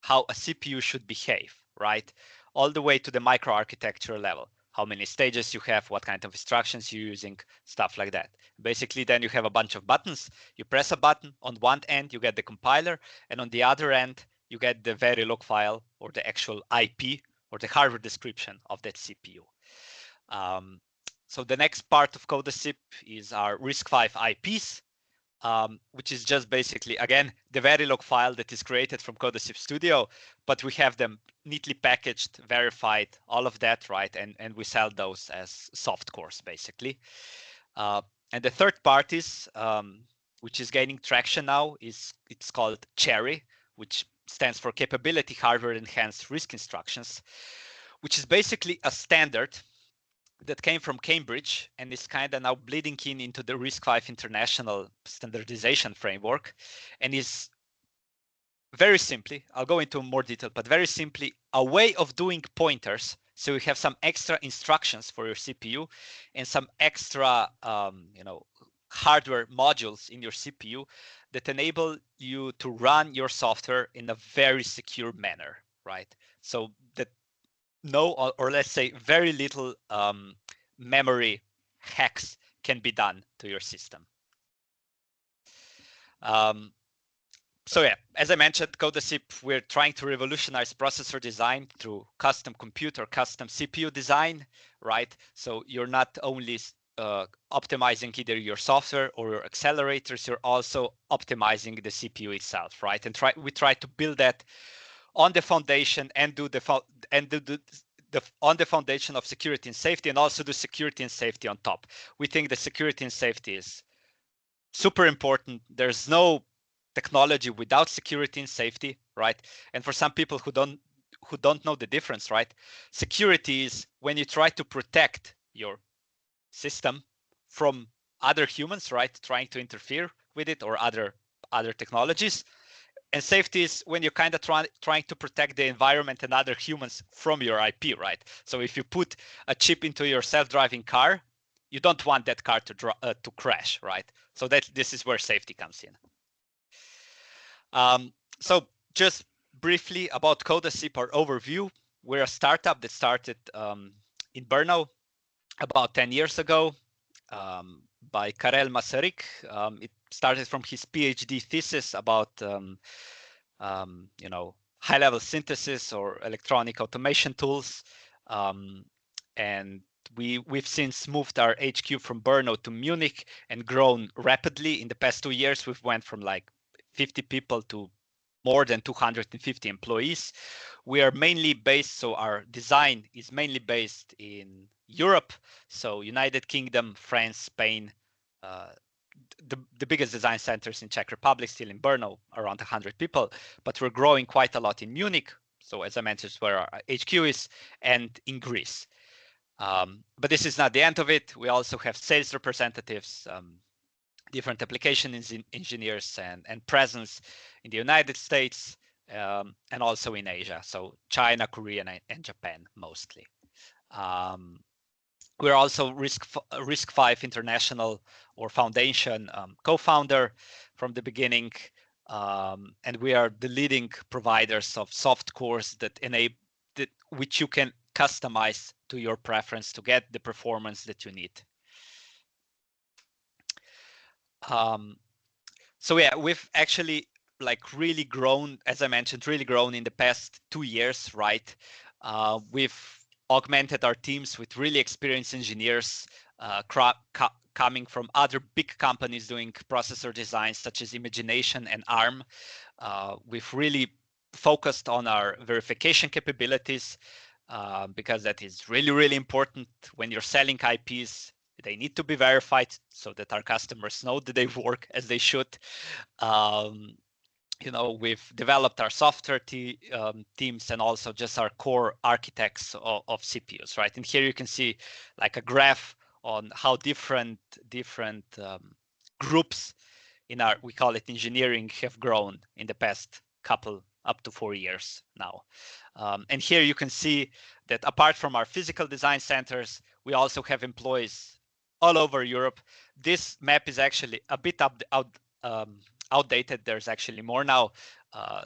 how a CPU should behave, right? All the way to the microarchitecture level, how many stages you have, what kind of instructions you're using, stuff like that. Basically, then you have a bunch of buttons. You press a button, on one end, you get the compiler, and on the other end, you get the Verilog file or the actual IP or the hardware description of that CPU. So the next part of Codasip is our RISC-V IPs, which is just basically, again, the Verilog file that is created from Codasip Studio, but we have them neatly packaged, verified, all of that, right? And we sell those as soft cores, basically. And the third part is, which is gaining traction now, it's called Cherry, which stands for Capability Hardware Enhanced RISC Instructions, which is basically a standard that came from Cambridge and is kind of now bleeding into the RISC-V international standardization framework, and is very simply, I'll go into more detail, but very simply a way of doing pointers. So you have some extra instructions for your CPU and some extra, you know, hardware modules in your CPU that enable you to run your software in a very secure manner, right? So that no, or let's say very little memory hacks can be done to your system. So yeah, as I mentioned, Codasip, we're trying to revolutionize processor design through custom compute or custom CPU design, right? So you're not only optimizing either your software or your accelerators, you're also optimizing the CPU itself, right? And we try to build that on the foundation and on the foundation of security and safety, and also do security and safety on top. We think the security and safety is super important. There's no technology without security and safety, right? And for some people who don't know the difference, right? Security is when you try to protect your system from other humans, right? Trying to interfere with it or other technologies. And safety is when you're kind of trying to protect the environment and other humans from your IP, right? So if you put a chip into your self-driving car, you don't want that car to crash, right? So this is where safety comes in. So just briefly about Codasip, our overview. We're a startup that started in Brno about 10 years ago by Karel Masaryk. It started from his PhD thesis about you know, high-level synthesis or electronic automation tools, and we've since moved our HQ from Brno to Munich and grown rapidly. In the past 2 years, we've went from like 50 people to more than 250 employees. We are mainly based, so our design is mainly based in Europe, so United Kingdom, France, Spain, the biggest design centers in Czech Republic, still in Brno, around 100 people, but we're growing quite a lot in Munich. So as I mentioned, where our HQ is, and in Greece. But this is not the end of it. We also have sales representatives, different application engineers, and presence in the United States, and also in Asia. So China, Korea, and Japan mostly. We're also RISC-V International or Foundation co-founder from the beginning, and we are the leading providers of soft cores that enable which you can customize to your preference to get the performance that you need. So yeah, we've actually like really grown, as I mentioned, really grown in the past 2 years, right? We've augmented our teams with really experienced engineers coming from other big companies doing processor design, such as Imagination and ARM. We've really focused on our verification capabilities because that is really, really important when you're selling IPs. They need to be verified so that our customers know that they work as they should. You know, we've developed our software teams and also just our core architects of CPUs, right? And here you can see like a graph on how different groups in our, we call it engineering, have grown in the past couple up to 4 years now. And here you can see that apart from our physical design centers, we also have employees all over Europe. This map is actually a bit outdated. There's actually more now.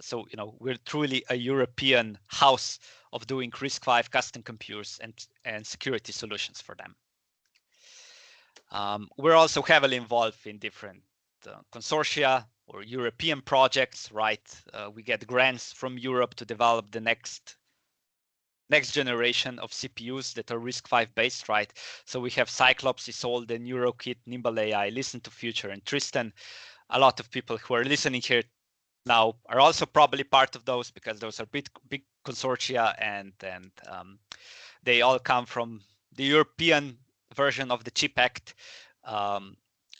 So, you know, we're truly a European house of doing RISC-V custom computers and security solutions for them. We're also heavily involved in different consortia or European projects, right? We get grants from Europe to develop the next generation of CPUs that are RISC-V based, right? So we have Cyclops, Isolde, NeuroKit, Nimble AI, Listen to Future, and Tristan. A lot of people who are listening here now are also probably part of those because those are big consortia, and they all come from the European version of the CHIP Act,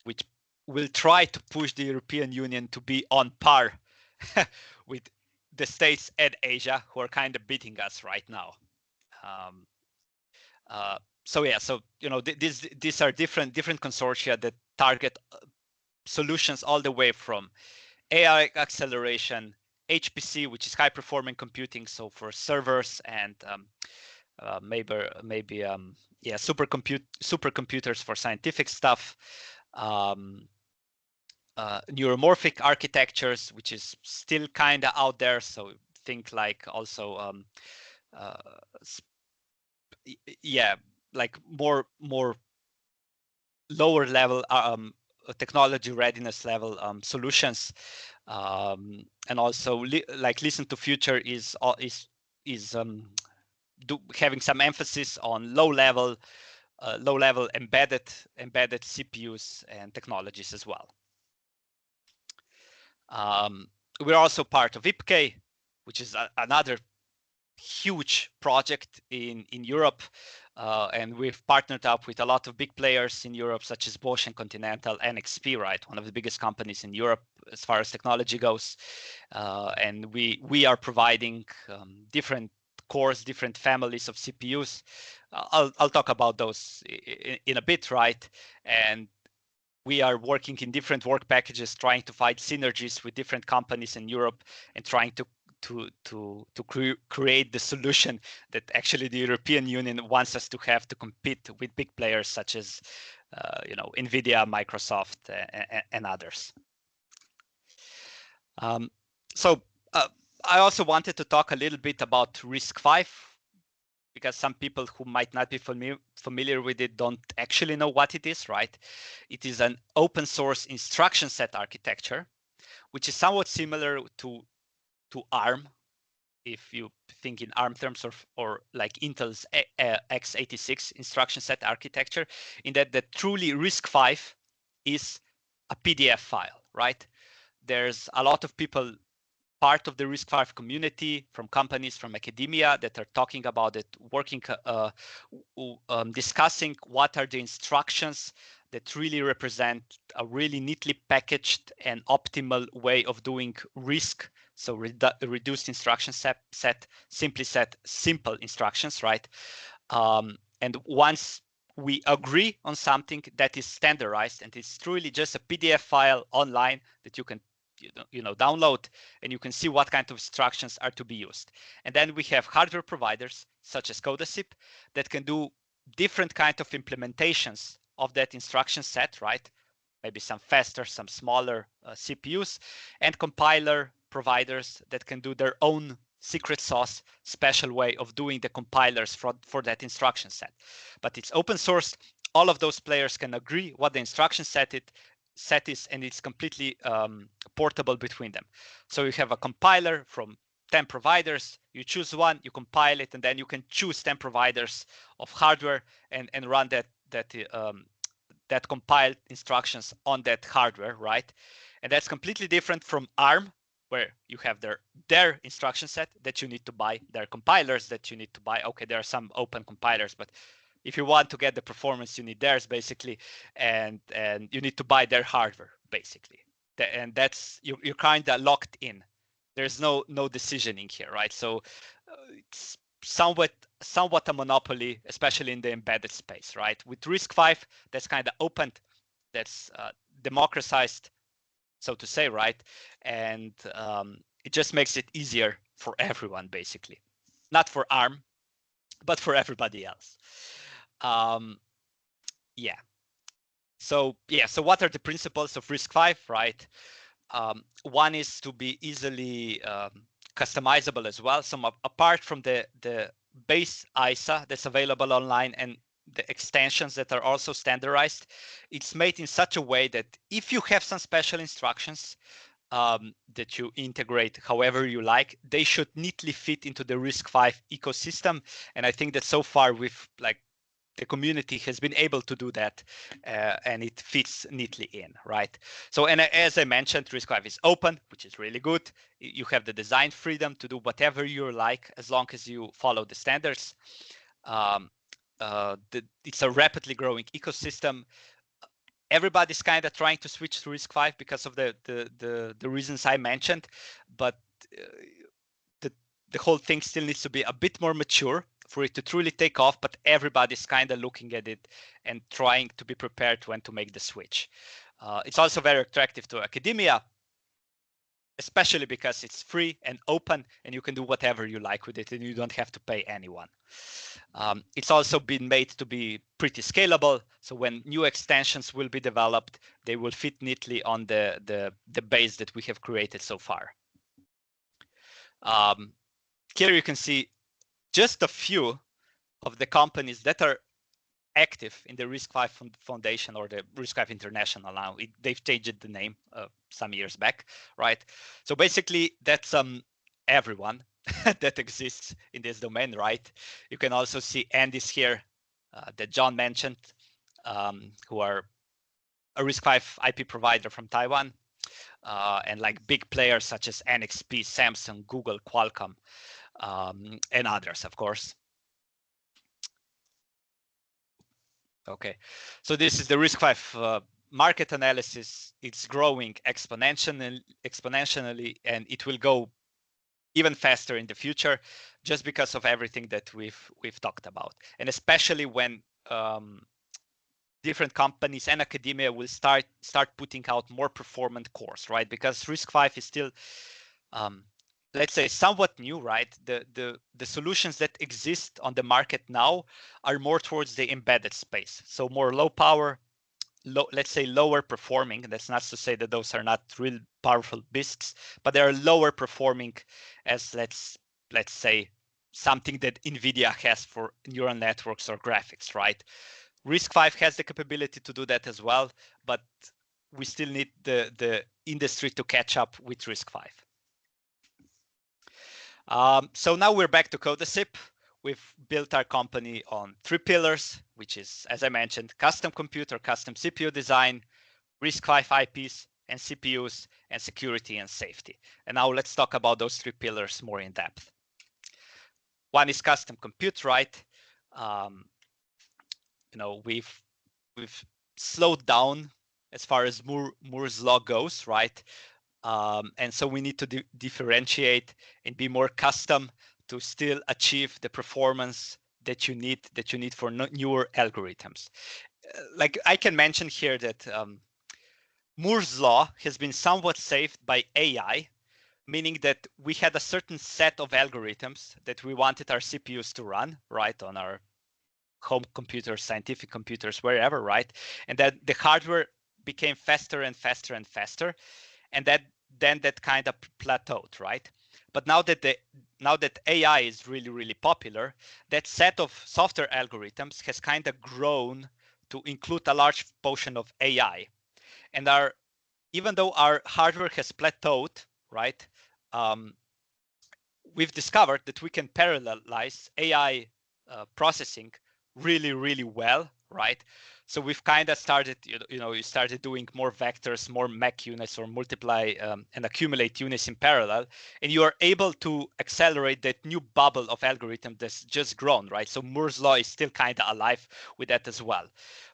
which will try to push the European Union to be on par with the States and Asia, who are kind of beating us right now. So yeah, so you know, these are different consortia that target solutions all the way from AI acceleration, HPC, which is high performing computing, so for servers and maybe yeah, supercomputers for scientific stuff. Neuromorphic architectures, which is still kind of out there. So think like also yeah, like more lower level technology readiness level solutions, and also like Listen to Future is having some emphasis on low level embedded CPUs and technologies as well. We're also part of IPK, which is another huge project in Europe, and we've partnered up with a lot of big players in Europe, such as Bosch and Continental, NXP, right, one of the biggest companies in Europe as far as technology goes. And we are providing different cores, different families of CPUs. I'll talk about those in a bit, right? And we are working in different work packages, trying to find synergies with different companies in Europe and trying to create the solution that actually the European Union wants us to have to compete with big players such as you know, NVIDIA, Microsoft, and others. So I also wanted to talk a little bit about RISC-V, because some people who might not be familiar with it don't actually know what it is, right? It is an open source instruction set architecture, which is somewhat similar to ARM, if you think in ARM terms, or like Intel's x86 instruction set architecture, in that truly RISC-V is a PDF file, right? There's a lot of people part of the RISC-V community, from companies, from academia, that are talking about it, working, discussing what are the instructions that really represent a really neatly packaged and optimal way of doing RISC. So reduced instruction set, simply set, simple instructions, right? And once we agree on something that is standardized and it's truly just a PDF file online that you can download, and you can see what kind of instructions are to be used. And then we have hardware providers such as Codasip that can do different kind of implementations of that instruction set, right? Maybe some faster, some smaller CPUs, and compiler providers that can do their own secret sauce, special way of doing the compilers for that instruction set. But it's open source. All of those players can agree what the instruction set is, and it's completely portable between them. So you have a compiler from 10 providers, you choose one, you compile it, and then you can choose 10 providers of hardware and run that compiled instructions on that hardware, right? And that's completely different from ARM, where you have their instruction set that you need to buy, their compilers that you need to buy. Okay, there are some open compilers, but if you want to get the performance, you need theirs basically, and you need to buy their hardware basically. And that's you're kind of locked in. There's no decisioning here, right? So it's somewhat a monopoly, especially in the embedded space, right? With RISC-V, that's kind of open, that's democratized, so to say, right? And it just makes it easier for everyone basically, not for ARM, but for everybody else. So what are the principles of RISC-V, right? One is to be easily customizable as well. So apart from the base ISA that's available online and the extensions that are also standardized, it's made in such a way that if you have some special instructions that you integrate however you like, they should neatly fit into the RISC-V ecosystem. And I think that so far the community has been able to do that, and it fits neatly in, right? So, and as I mentioned, RISC-V is open, which is really good. You have the design freedom to do whatever you like, as long as you follow the standards. It's a rapidly growing ecosystem. Everybody's kind of trying to switch to RISC-V because of the reasons I mentioned, but the whole thing still needs to be a bit more mature for it to truly take off, but everybody's kind of looking at it and trying to be prepared when to make the switch. It's also very attractive to academia, especially because it's free and open and you can do whatever you like with it and you don't have to pay anyone. It's also been made to be pretty scalable. So when new extensions will be developed, they will fit neatly on the base that we have created so far. Here you can see just a few of the companies that are active in the RISC-V Foundation or the RISC-V International now. They've changed the name some years back, right? So basically that's everyone that exists in this domain, right? You can also see Andy's here that John mentioned, who are a RISC-V IP provider from Taiwan, and like big players such as NXP, Samsung, Google, Qualcomm, and others, of course. Okay, so this is the RISC-V market analysis. It's growing exponentially, and it will go even faster in the future, just because of everything that we've talked about, and especially when different companies and academia will start putting out more performant cores, right? Because RISC-V is still, let's say, somewhat new, right? The solutions that exist on the market now are more towards the embedded space, so more low power, let's say lower performing. That's not to say that those are not real powerful beasts, but they are lower performing as let's say something that NVIDIA has for neural networks or graphics, right? RISC-V has the capability to do that as well, but we still need the industry to catch up with RISC-V. So now we're back to Codasip. We've built our company on 3 pillars, which is, as I mentioned, custom computer, custom CPU design, RISC-V IPs and CPUs, and security and safety. And now let's talk about those 3 pillars more in depth. One is custom compute, right? You know, we've slowed down as far as Moore's law goes, right? And so we need to differentiate and be more custom to still achieve the performance that you need for newer algorithms. Like I can mention here that Moore's law has been somewhat saved by AI, meaning that we had a certain set of algorithms that we wanted our CPUs to run, right, on our home computers, scientific computers, wherever, right? And that the hardware became faster and faster and faster, and then that kind of plateaued, right? But now that AI is really popular, that set of software algorithms has kind of grown to include a large portion of AI. And even though our hardware has plateaued, right? We've discovered that we can parallelize AI processing really well, right? So we've kind of started, you started doing more vectors, more MAC units, or multiply and accumulate units in parallel, and you are able to accelerate that new bubble of algorithm that's just grown, right? So Moore's law is still kind of alive with that as well.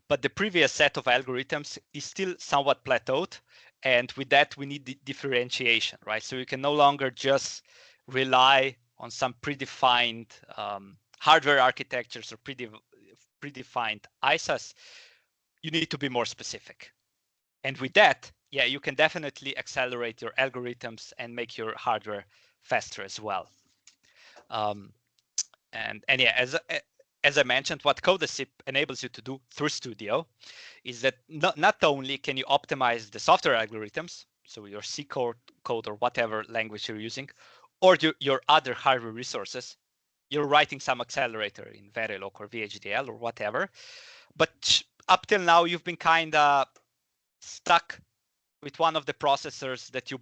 But the previous set of algorithms is still somewhat plateaued, and with that we need differentiation, right? So you can no longer just rely on some predefined hardware architectures or predefined ISAs. You need to be more specific. And with that, yeah, you can definitely accelerate your algorithms and make your hardware faster as well. And yeah, as I mentioned, what Codasip enables you to do through Studio is that not only can you optimize the software algorithms, so your C code or whatever language you're using, or your other hardware resources, you're writing some accelerator in Verilog or VHDL or whatever, but up till now you've been kind of stuck with one of the processors that you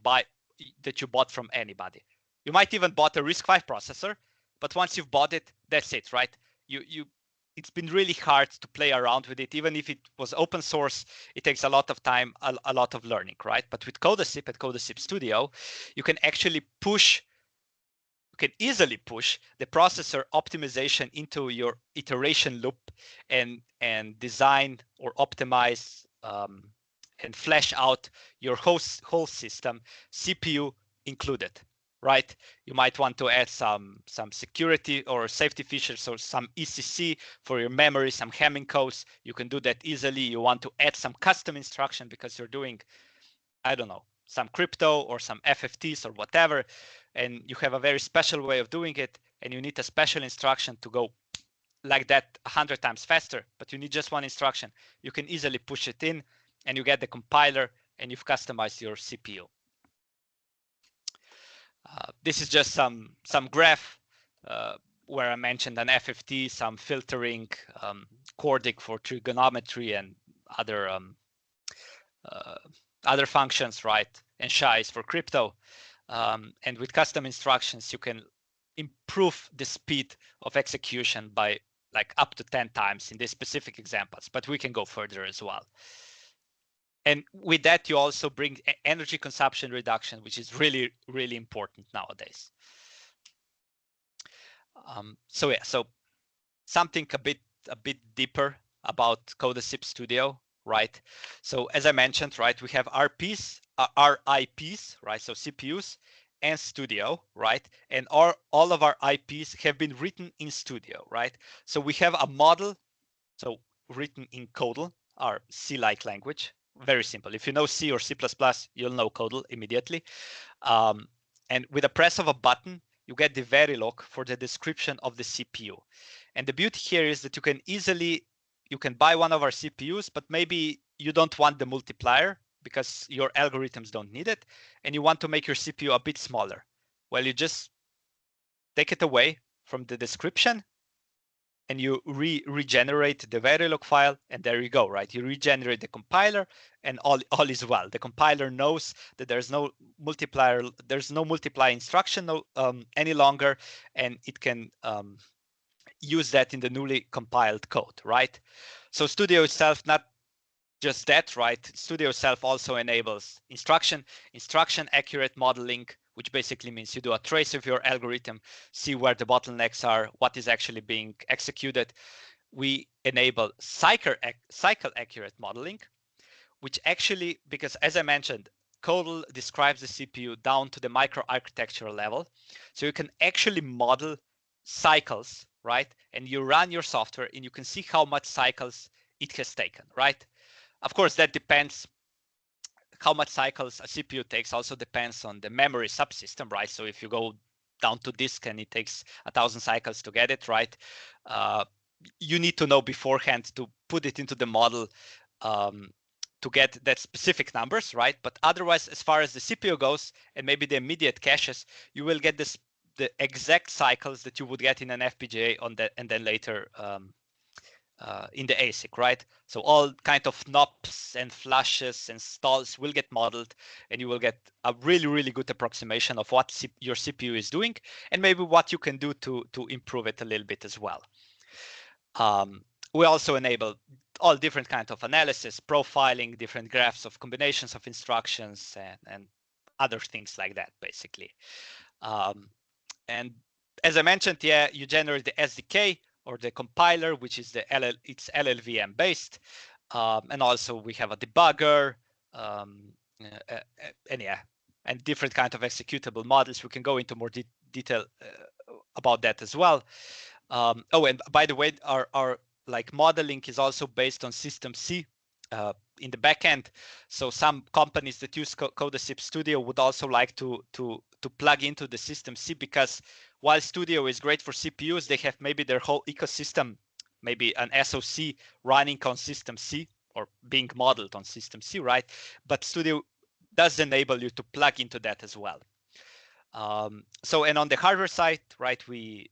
bought from anybody. You might even bought a RISC-V processor, but once you've bought it, that's it, right? It's been really hard to play around with it. Even if it was open source, it takes a lot of time, a lot of learning, right? But with Codasip and Codasip Studio, you can actually easily push the processor optimization into your iteration loop and design or optimize and flesh out your whole system, CPU included, right? You might want to add some security or safety features or some ECC for your memory, some Hamming codes. You can do that easily. You want to add some custom instruction because you're doing, I don't know, some crypto or some FFTs or whatever, and you have a very special way of doing it, and you need a special instruction to go like that 100 times faster, but you need just one instruction. You can easily push it in, and you get the compiler, and you've customized your CPU. This is just some graph where I mentioned an FFT, some filtering, Cordic for trigonometry and other functions, right? And SHIs for crypto. And with custom instructions, you can improve the speed of execution by like up to 10 times in these specific examples, but we can go further as well. And with that, you also bring energy consumption reduction, which is really important nowadays. So yeah, so something a bit deeper about Codasip Studio, right? So as I mentioned, right, we have our IPs, right? So CPUs and Studio, right? And all of our IPs have been written in Studio, right? So we have a model, so written in Codel, our C-like language. Very simple. If you know C or C++, you'll know Codel immediately. And with a press of a button, you get the Verilog for the description of the CPU. And the beauty here is that you can buy one of our CPUs, but maybe you don't want the multiplier because your algorithms don't need it, and you want to make your CPU a bit smaller. Well, you just take it away from the description, and you regenerate the Verilog file, and there you go, right? You regenerate the compiler, and all is well. The compiler knows that there's no multiplier, there's no multiply instruction any longer, and it can use that in the newly compiled code, right? So Studio itself, not just that, right? Studio itself also enables instruction accurate modeling, which basically means you do a trace of your algorithm, see where the bottlenecks are, what is actually being executed. We enable cycle accurate modeling, which actually, because as I mentioned, Codel describes the CPU down to the microarchitectural level. So you can actually model cycles, right? And you run your software and you can see how much cycles it has taken, right? Of course, that depends. How much cycles a CPU takes also depends on the memory subsystem, right? So if you go down to disk and it takes 1,000 cycles to get it, right? You need to know beforehand to put it into the model to get that specific numbers, right? But otherwise, as far as the CPU goes, and maybe the immediate caches, you will get the exact cycles that you would get in an FPGA on that, and then later in the ASIC, right? So all kind of NOPs and flushes and stalls will get modeled, and you will get a really good approximation of what your CPU is doing, and maybe what you can do to improve it a little bit as well. We also enable all different kinds of analysis, profiling, different graphs of combinations of instructions, and other things like that, basically. And as I mentioned, yeah, you generate the SDK or the compiler, which is it's LLVM based, and also we have a debugger, and different kind of executable models. We can go into more detail about that as well. Oh, and by the way, our like modeling is also based on System C in the backend. So some companies that use Codasip Studio would also like to plug into the System C, because while Studio is great for CPUs, they have maybe their whole ecosystem, maybe an SoC running on System C or being modeled on System C, right? But Studio does enable you to plug into that as well. So, and on the hardware side, right, we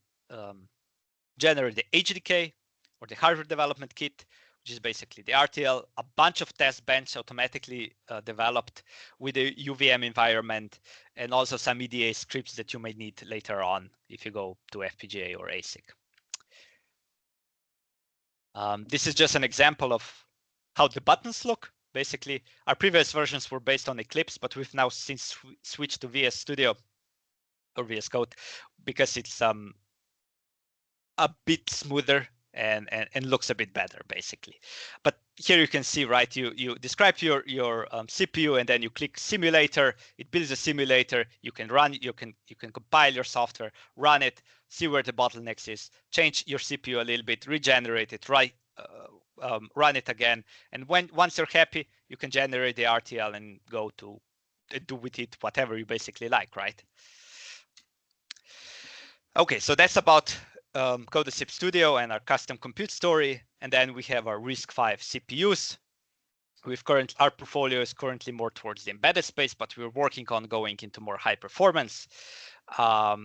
generate the HDK or the hardware development kit, which is basically the RTL, a bunch of test bench automatically developed with a UVM environment, and also some EDA scripts that you may need later on if you go to FPGA or ASIC. This is just an example of how the buttons look. Basically, our previous versions were based on Eclipse, but we've now since switched to VS Studio or VS Code because it's a bit smoother and looks a bit better, basically. But here you can see, right, you describe your CPU, and then you click simulator. It builds a simulator. You can run, you can compile your software, run it, see where the bottlenecks is, change your CPU a little bit, regenerate it, right, run it again, and once you're happy, you can generate the RTL and go to do with it whatever you basically like, right? Okay, so that's about Codasip Studio and our custom compute story. And then we have our RISC-V CPUs. Our portfolio is currently more towards the embedded space, but we're working on going into more high performance. As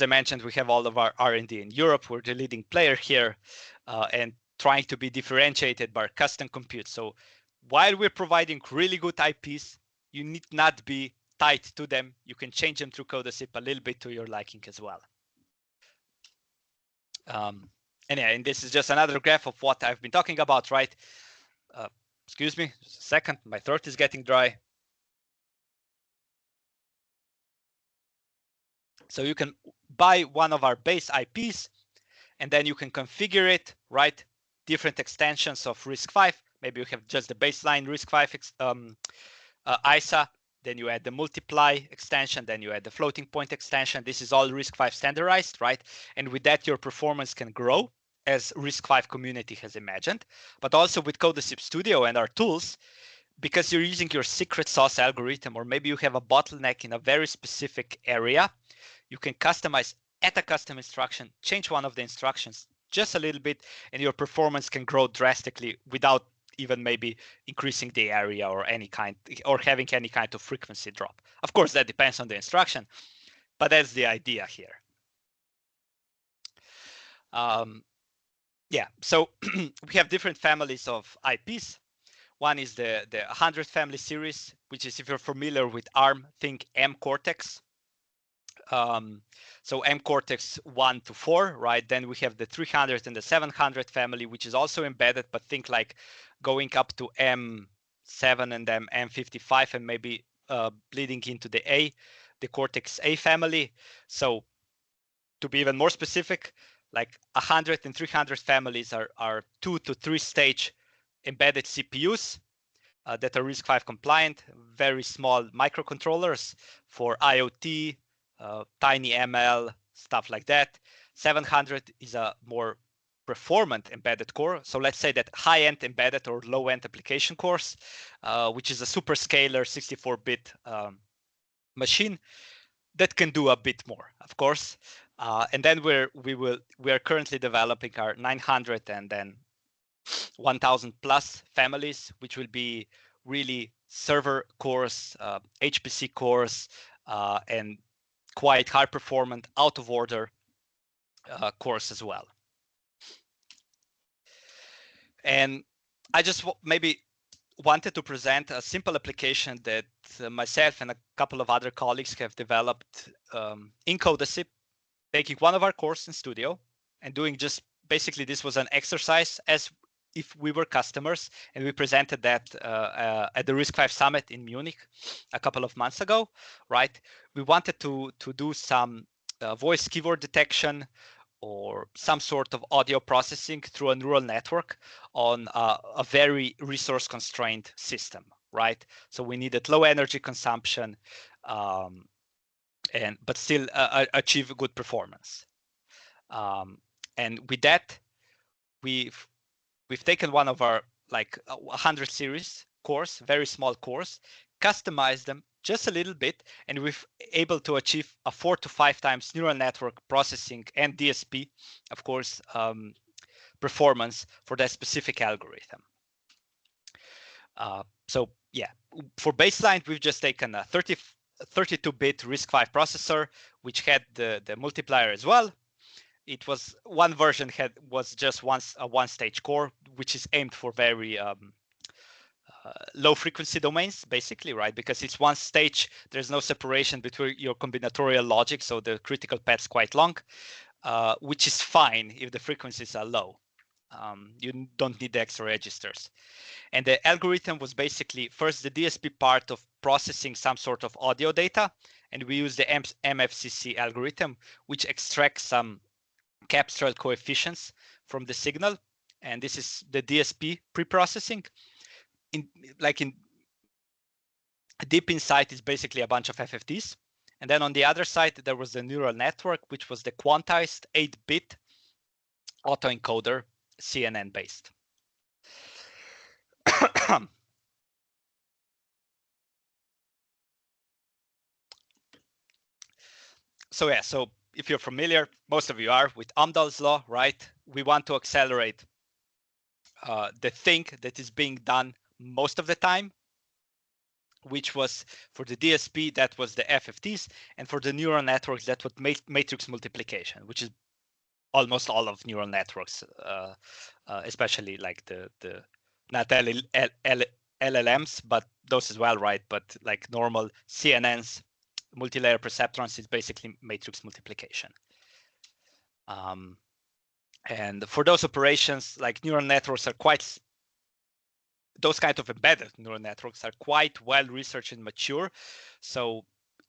I mentioned, we have all of our R&D in Europe. We're the leading player here, and trying to be differentiated by our custom compute. So while we're providing really good IPs, you need not be tied to them. You can change them through Codasip a little bit to your liking as well. And this is just another graph of what I've been talking about, right? Excuse me, just a second, my throat is getting dry. So you can buy one of our base IPs, and then you can configure it, right? Different extensions of RISC-V. Maybe you have just the baseline RISC-V ISA, then you add the multiply extension, then you add the floating point extension. This is all RISC-V standardized, right? And with that, your performance can grow as RISC-V community has imagined. But also with Codasip Studio and our tools, because you're using your secret sauce algorithm, or maybe you have a bottleneck in a very specific area, you can customize at a custom instruction, change one of the instructions just a little bit, and your performance can grow drastically without even maybe increasing the area or having any kind of frequency drop. Of course, that depends on the instruction, but that's the idea here. Yeah, so we have different families of IPs. One is the 100 family series, which is, if you're familiar with ARM, think M-Cortex. So M-Cortex 1 to 4, right? Then we have the 300 and the 700 family, which is also embedded, but think like going up to M7 and then M55 and maybe bleeding into the Cortex A family. So to be even more specific, like 100 and 300 families are 2 to 3 stage embedded CPUs that are RISC-V compliant, very small microcontrollers for IoT, tiny ML, stuff like that. 700 is a more performant embedded core. So let's say that high-end embedded or low-end application cores, which is a superscalar 64-bit machine that can do a bit more, of course. And then we are currently developing our 900 and then 1000 plus families, which will be really server cores, HPC cores, and quite high performant out of order cores as well. And I just maybe wanted to present a simple application that myself and a couple of other colleagues have developed in Codasip, taking one of our cores in studio and doing just basically this was an exercise as if we were customers, and we presented that at the RISC-V Summit in Munich a couple of months ago, right? We wanted to do some voice keyword detection or some sort of audio processing through a neural network on a very resource constrained system, right? So we needed low energy consumption, but still achieve good performance. And with that, we've taken one of our like 100 series cores, very small cores, customized them just a little bit, and we've able to achieve a 4 to 5 times neural network processing and DSP, of course, performance for that specific algorithm. So yeah, for baseline, we've just taken a 32-bit RISC-V processor, which had the multiplier as well. It was one version was just a one-stage core, which is aimed for very low frequency domains, basically, right? Because it's one stage, there's no separation between your combinatorial logic, so the critical path's quite long, which is fine if the frequencies are low. You don't need the extra registers. And the algorithm was basically first the DSP part of processing some sort of audio data, and we use the MFCC algorithm, which extracts some capstral coefficients from the signal, and this is the DSP pre-processing. Deep inside is basically a bunch of FFTs, and then on the other side there was the neural network, which was the quantized 8-bit autoencoder, CNN based. So yeah, so if you're familiar, most of you are, with Amdahl's law, right? We want to accelerate the thing that is being done most of the time, which was for the DSP, that was the FFTs, and for the neural networks, that was matrix multiplication, which is almost all of neural networks, especially like the not LLMs, but those as well, right? But like normal CNNs, multi-layer perceptrons, is basically matrix multiplication. And for those operations, like neural networks are quite, those kind of embedded neural networks are quite well researched and mature. So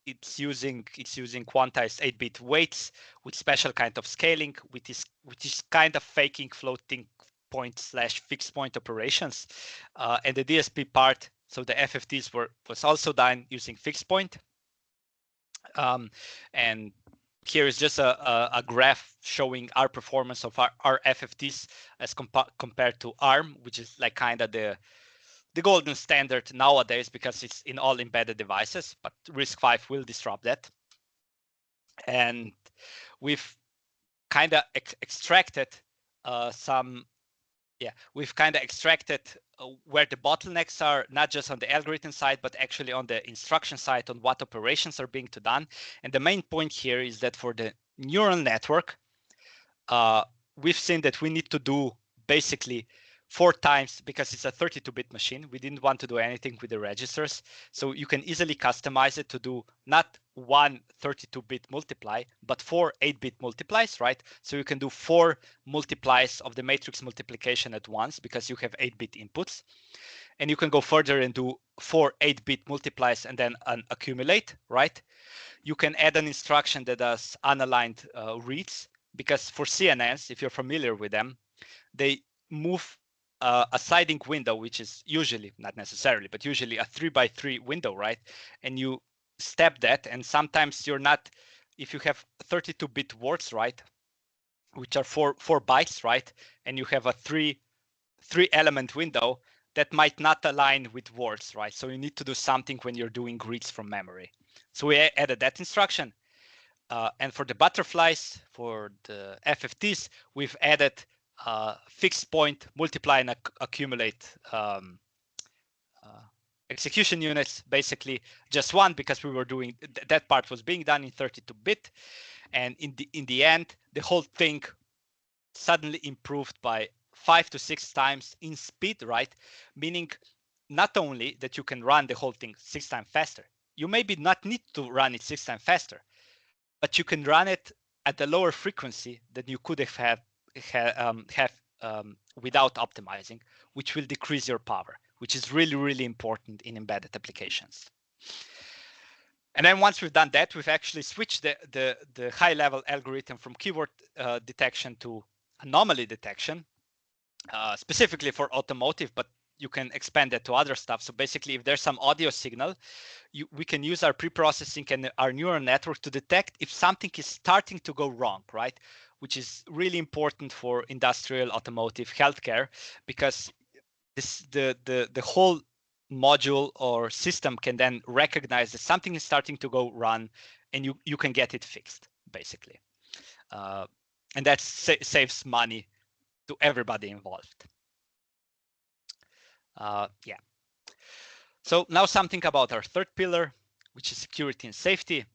it's using quantized 8-bit weights with special kind of scaling, which is kind of faking floating point / fixed point operations. And the DSP part, so the FFTs was also done using fixed point. And here is just a graph showing our performance of our FFTs as compared to ARM, which is like kind of the golden standard nowadays because it's in all embedded devices, but RISC-V will disrupt that. And we've kind of extracted where the bottlenecks are, not just on the algorithm side, but actually on the instruction side, on what operations are being done. And the main point here is that for the neural network, we've seen that we need to do basically 4 times, because it's a 32-bit machine. We didn't want to do anything with the registers. So you can easily customize it to do not one 32-bit multiply, but 4 8-bit multiplies, right? So you can do 4 multiplies of the matrix multiplication at once because you have 8-bit inputs. And you can go further and do 4 8-bit multiplies and then accumulate, right? You can add an instruction that does unaligned reads, because for CNNs, if you're familiar with them, they move a sliding window, which is usually, not necessarily, but usually a 3x3 window, right? And you step that, and sometimes you're not, if you have 32-bit words, right, which are 4 bytes, right, and you have a 3-element window, that might not align with words, right? So you need to do something when you're doing reads from memory. So we added that instruction. And for the butterflies, for the FFTs, we've added fixed point, multiply and accumulate execution units, basically just one, because we were doing that part was being done in 32-bit. And in the end, the whole thing suddenly improved by 5 to 6 times in speed, right? Meaning not only that you can run the whole thing 6 times faster, you maybe not need to run it 6 times faster, but you can run it at a lower frequency than you could have without optimizing, which will decrease your power, which is really, really important in embedded applications. And then once we've done that, we've actually switched the high-level algorithm from keyword detection to anomaly detection, specifically for automotive, but you can expand that to other stuff. So basically, if there's some audio signal, we can use our pre-processing and our neural network to detect if something is starting to go wrong, right? Which is really important for industrial, automotive, healthcare, because the whole module or system can then recognize that something is starting to go wrong, and you can get it fixed, basically. And that saves money to everybody involved. Yeah. So now something about our third pillar, which is security and safety.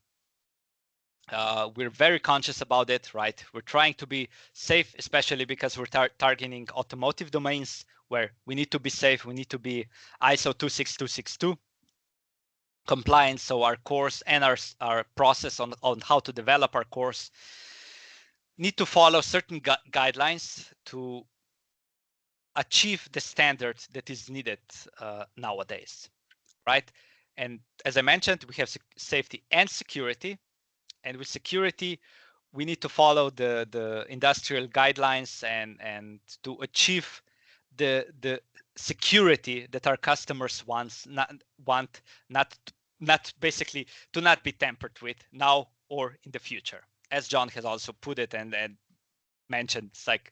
We're very conscious about it, right? We're trying to be safe, especially because we're targeting automotive domains where we need to be safe. We need to be ISO 26262 compliant. So our course and our process on how to develop our course need to follow certain guidelines to achieve the standard that is needed nowadays, right? And as I mentioned, we have safety and security. And with security, we need to follow the industrial guidelines and to achieve the security that our customers want not basically to not be tampered with now or in the future. As John has also put it and mentioned, it's like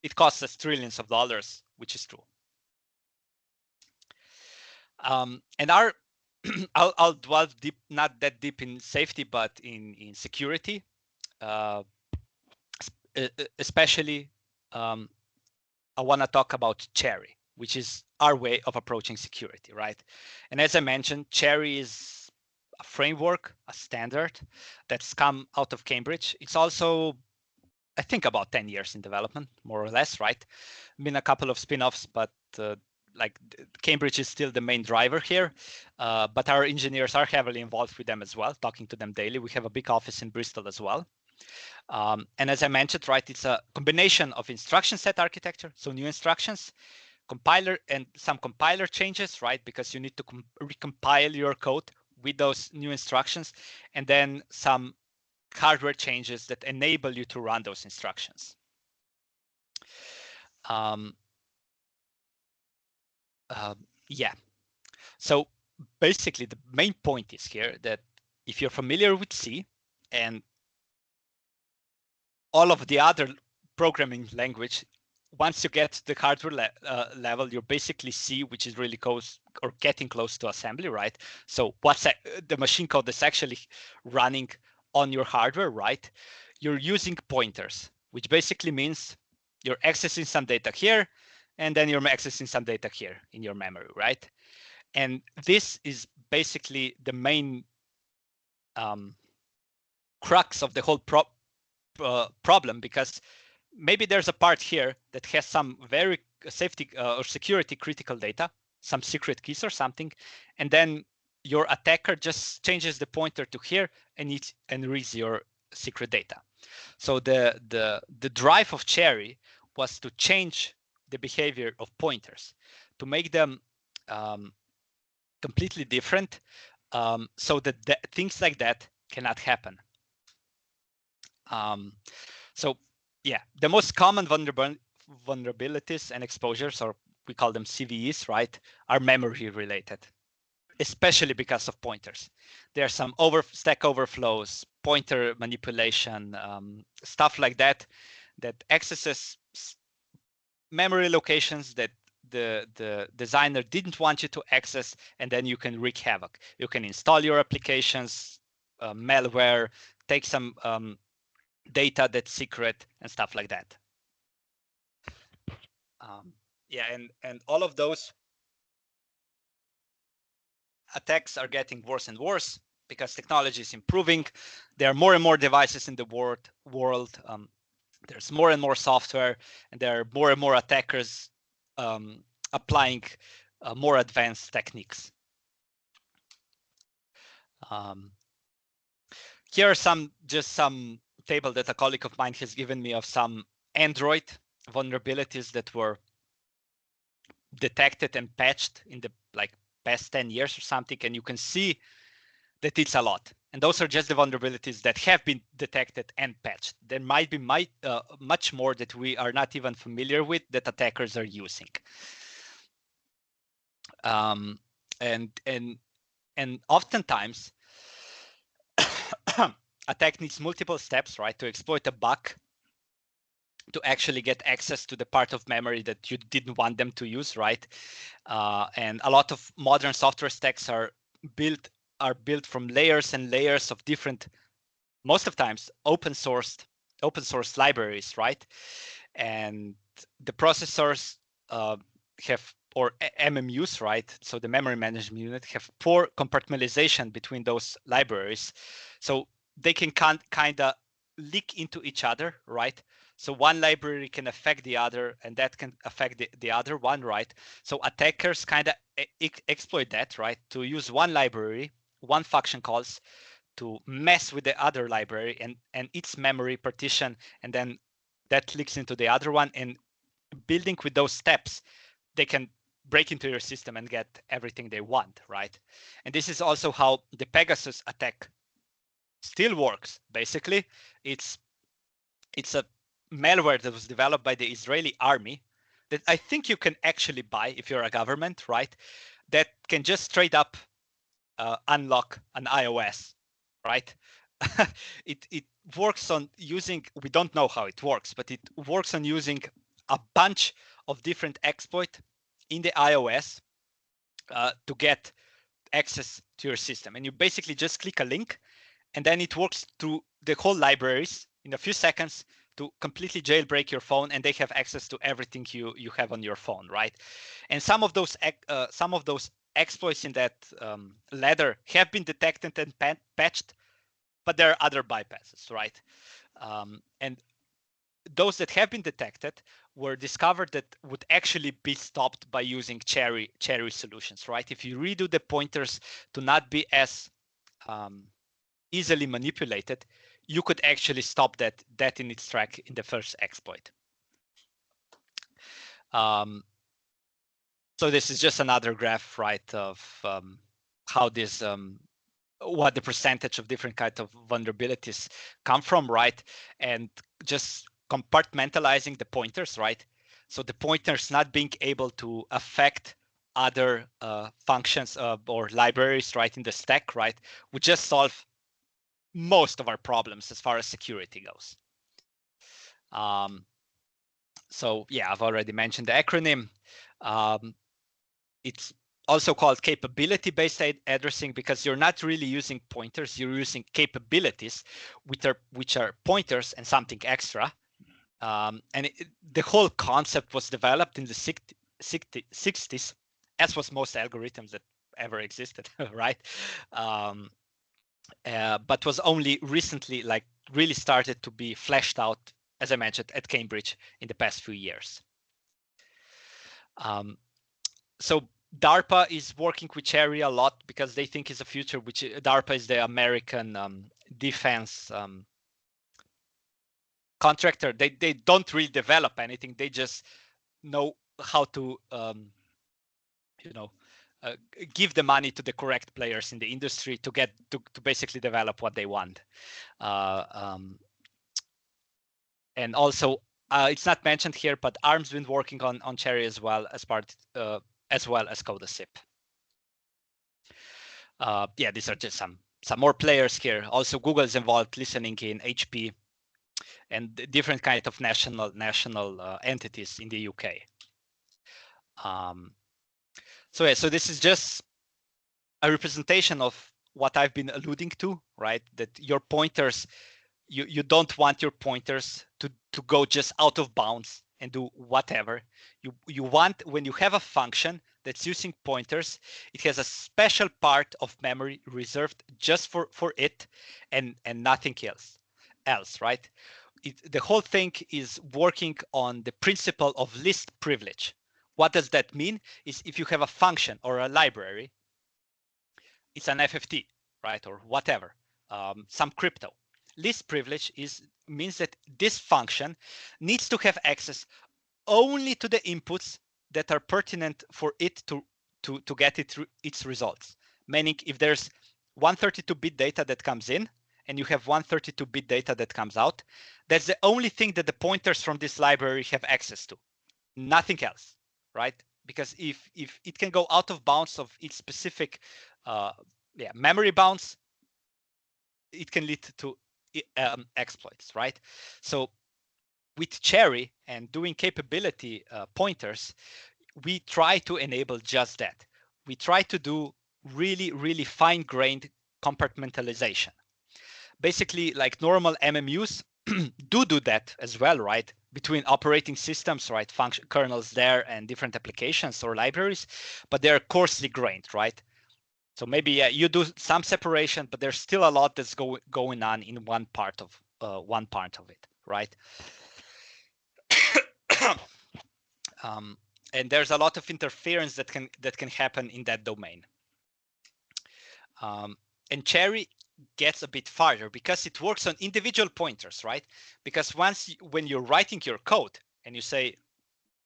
it costs us trillions of dollars, which is true. And our I'll dwell deep, not that deep in safety, but in security, especially. I want to talk about Cherry, which is our way of approaching security, right? And as I mentioned, Cherry is a framework, a standard that's come out of Cambridge. It's also, I think, about 10 years in development, more or less, right? Been a couple of spin-offs, but like Cambridge is still the main driver here, but our engineers are heavily involved with them as well, talking to them daily. We have a big office in Bristol as well. And as I mentioned, right, it's a combination of instruction set architecture, so new instructions, compiler and some compiler changes, right, because you need to recompile your code with those new instructions, and then some hardware changes that enable you to run those instructions. Yeah, so basically the main point is here that if you're familiar with C and all of the other programming language, once you get to the hardware level, you're basically C, which is really close or getting close to assembly, right? So what's the machine code that's actually running on your hardware, right? You're using pointers, which basically means you're accessing some data here, and then you're accessing some data here in your memory, right? And this is basically the main crux of the whole problem, because maybe there's a part here that has some very safety or security critical data, some secret keys or something, and then your attacker just changes the pointer to here and reads your secret data. So the drive of Cherry was to change the behavior of pointers, to make them completely different, so that things like that cannot happen. So yeah, the most common vulnerabilities and exposures, or we call them CVEs, right, are memory related, especially because of pointers. There are some stack overflows, pointer manipulation, stuff like that, that accesses memory locations that the designer didn't want you to access, and then you can wreak havoc. You can install your applications, malware, take some data that's secret and stuff like that. Yeah, and all of those attacks are getting worse and worse because technology is improving. There are more and more devices in the world. There's more and more software, and there are more and more attackers applying more advanced techniques. Here are some table that a colleague of mine has given me of some Android vulnerabilities that were detected and patched in the past 10 years or something, and you can see that it's a lot. And those are just the vulnerabilities that have been detected and patched. There might be much more that we are not even familiar with that attackers are using. And oftentimes, attack needs multiple steps, right, to exploit a bug, to actually get access to the part of memory that you didn't want them to use, right? And a lot of modern software stacks are built from layers and layers of different, most of times open source libraries, right? And the processors have, or MMUs, right? So the memory management unit have poor compartmentalization between those libraries, so they can kind of leak into each other, right? So one library can affect the other, and that can affect the other one, right? So attackers kind of exploit that, right? To use one library, one function calls, to mess with the other library and its memory partition, and then that leaks into the other one. And building with those steps, they can break into your system and get everything they want, right? And this is also how the Pegasus attack still works. Basically, it's a malware that was developed by the Israeli army that I think you can actually buy if you're a government, right? That can just straight up unlock an iOS, right? It works on using, we don't know how it works, but it works on using a bunch of different exploits in the iOS to get access to your system. And you basically just click a link, and then it works through the whole libraries in a few seconds to completely jailbreak your phone, and they have access to everything you have on your phone, right? And some of those exploits in that ladder have been detected and patched, but there are other bypasses, right? And those that have been detected were discovered that would actually be stopped by using Cherry solutions, right? If you redo the pointers to not be as easily manipulated, you could actually stop that in its track in the first exploit. So this is just another graph, right, of how this, what the percentage of different kinds of vulnerabilities come from, right? And just compartmentalizing the pointers, right? So the pointers not being able to affect other functions or libraries, right, in the stack, right, would just solve most of our problems as far as security goes. So yeah, I've already mentioned the acronym. It's also called capability-based addressing because you're not really using pointers, you're using capabilities, which are pointers and something extra. And the whole concept was developed in the 60s, as was most algorithms that ever existed, right? But was only recently really started to be fleshed out as I mentioned, at Cambridge in the past few years. So DARPA is working with Cherry a lot because they think it's a future, which DARPA is the American defense contractor. They don't really develop anything. They just know how to, give the money to the correct players in the industry to get to basically develop what they want. And also, it's not mentioned here, but ARM's been working on Cherry as well as Codasip. Yeah, these are just some more players here. Also, Google is involved, listening in, HP, and different kind of national entities in the UK. So yeah, so this is just a representation of what I've been alluding to, right? That your pointers, you don't want your pointers to go just out of bounds and do whatever. You want, when you have a function that's using pointers, it has a special part of memory reserved just for it and nothing else, right? The whole thing is working on the principle of least privilege. What does that mean? Is if you have a function or a library, it's an FFT, right, or whatever, some crypto. Least privilege means that this function needs to have access only to the inputs that are pertinent for it to get its results. Meaning, if there's 132-bit data that comes in and you have 132-bit data that comes out, that's the only thing that the pointers from this library have access to, nothing else, right? Because if it can go out of bounds of its specific memory bounds, it can lead to exploits, right? So with Cherry and doing capability pointers, we try to enable just that. We try to do really, really fine-grained compartmentalization. Basically, like normal MMUs do that as well, right? Between operating systems, right? Function kernels there and different applications or libraries, but they're coarsely grained, right? So maybe you do some separation, but there's still a lot that's going on in one part of it, right? And there's a lot of interference that can happen in that domain. And Cherry gets a bit farther because it works on individual pointers, right? Because when you're writing your code and you say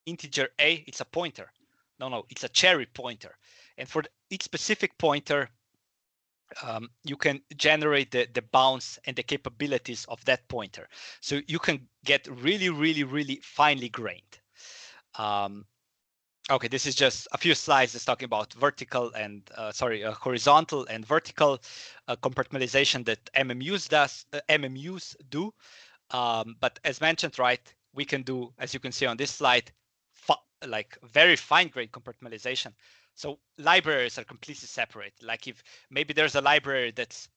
integer A, it's a pointer. No, it's a Cherry pointer. And for each specific pointer, you can generate the bounds and the capabilities of that pointer. So you can get really, really, really finely grained. Okay, this is just a few slides that's talking about vertical and horizontal and vertical compartmentalization that MMUs do. But as mentioned, right, we can do, as you can see on this slide, like very fine-grained compartmentalization. So libraries are completely separate. Like if maybe there's a library that's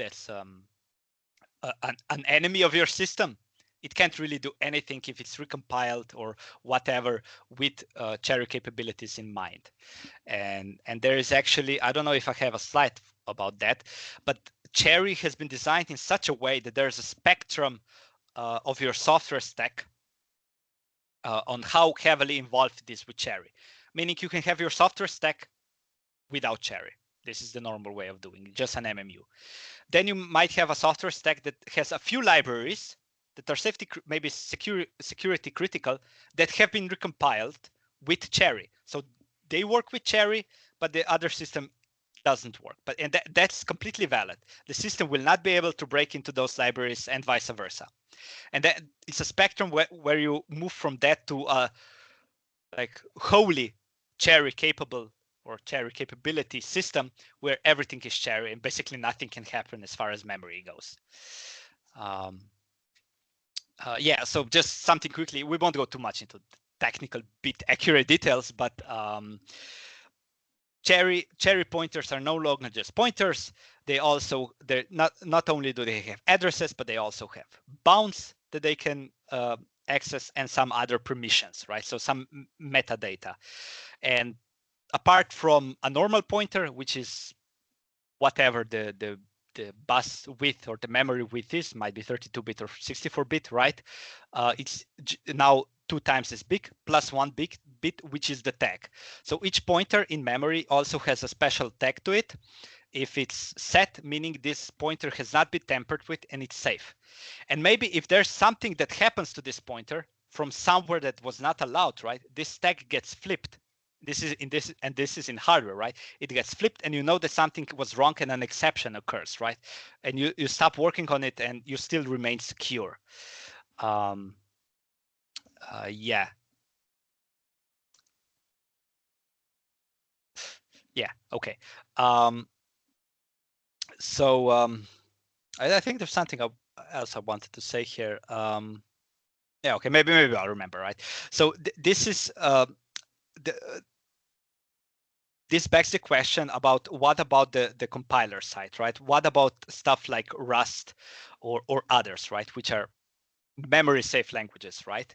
an enemy of your system, it can't really do anything if it's recompiled or whatever with Cherry capabilities in mind. And there is actually, I don't know if I have a slide about that, but Cherry has been designed in such a way that there's a spectrum of your software stack on how heavily involved it is with Cherry. Meaning you can have your software stack without Cherry. This is the normal way of doing it, just an MMU. Then you might have a software stack that has a few libraries that are maybe security critical that have been recompiled with Cherry. So they work with Cherry, but the other system doesn't work. And that's completely valid. The system will not be able to break into those libraries and vice versa. And that it's a spectrum where you move from that to like wholly Cherry capable or Cherry capability system where everything is Cherry and basically nothing can happen as far as memory goes. Yeah, so just something quickly. We won't go too much into technical bit accurate details, but Cherry pointers are no longer just pointers. They're not only do they have addresses, but they also have bounds that they can access and some other permissions, right? So some metadata. And apart from a normal pointer, which is whatever the bus width or the memory width is, might be 32-bit or 64-bit, right? It's now 2 times as big plus 1 bit, which is the tag. So each pointer in memory also has a special tag to it. If it's set, meaning this pointer has not been tampered with and it's safe. And maybe if there's something that happens to this pointer from somewhere that was not allowed, right? This tag gets flipped. This is in hardware, right? It gets flipped and you know that something was wrong and an exception occurs, right? And you stop working on it and you still remain secure. Yeah. Yeah, okay. I think there's something else I wanted to say here. Yeah, okay, maybe I'll remember, right? So this is this begs the question about what about the compiler side, right? What about stuff like Rust or others, right? Which are memory safe languages, right?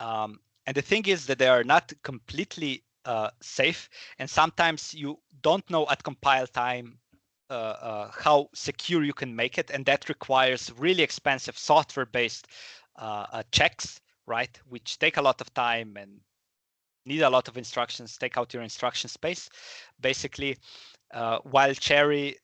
And the thing is that they are not completely safe, and sometimes you don't know at compile time how secure you can make it, and that requires really expensive software-based checks, right? Which take a lot of time and need a lot of instructions, take out your instruction space. Basically, while Cherry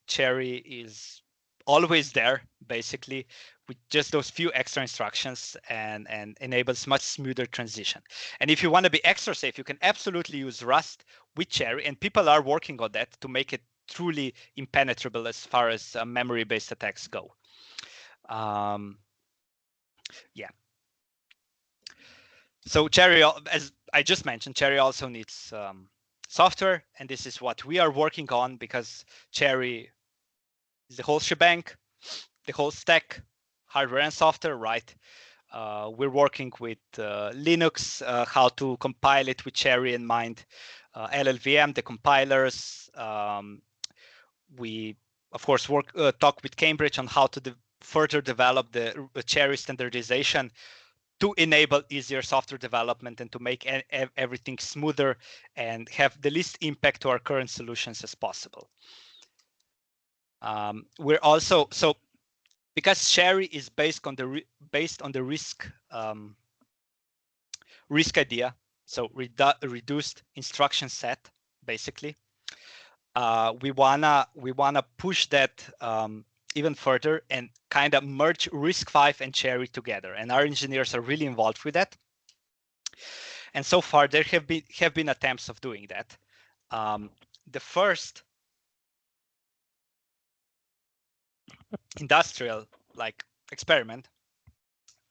is always there, basically, with just those few extra instructions and enables much smoother transition. And if you want to be extra safe, you can absolutely use Rust with Cherry, and people are working on that to make it truly impenetrable as far as memory-based attacks go. Yeah. So Cherry, as I just mentioned, Cherry also needs software, and this is what we are working on, because Cherry is the whole shebang, the whole stack, hardware and software, right? We're working with Linux, how to compile it with Cherry in mind, LLVM, the compilers. We, of course, talk with Cambridge on how to further develop the Cherry standardization to enable easier software development and to make everything smoother and have the least impact to our current solutions as possible. We're also, so because Cherry is based on the RISC idea, so reduced instruction set, basically. We wanna push that even further and kind of merge RISC-V and Cherry together, and our engineers are really involved with that. And so far there have been attempts of doing that. The first industrial experiment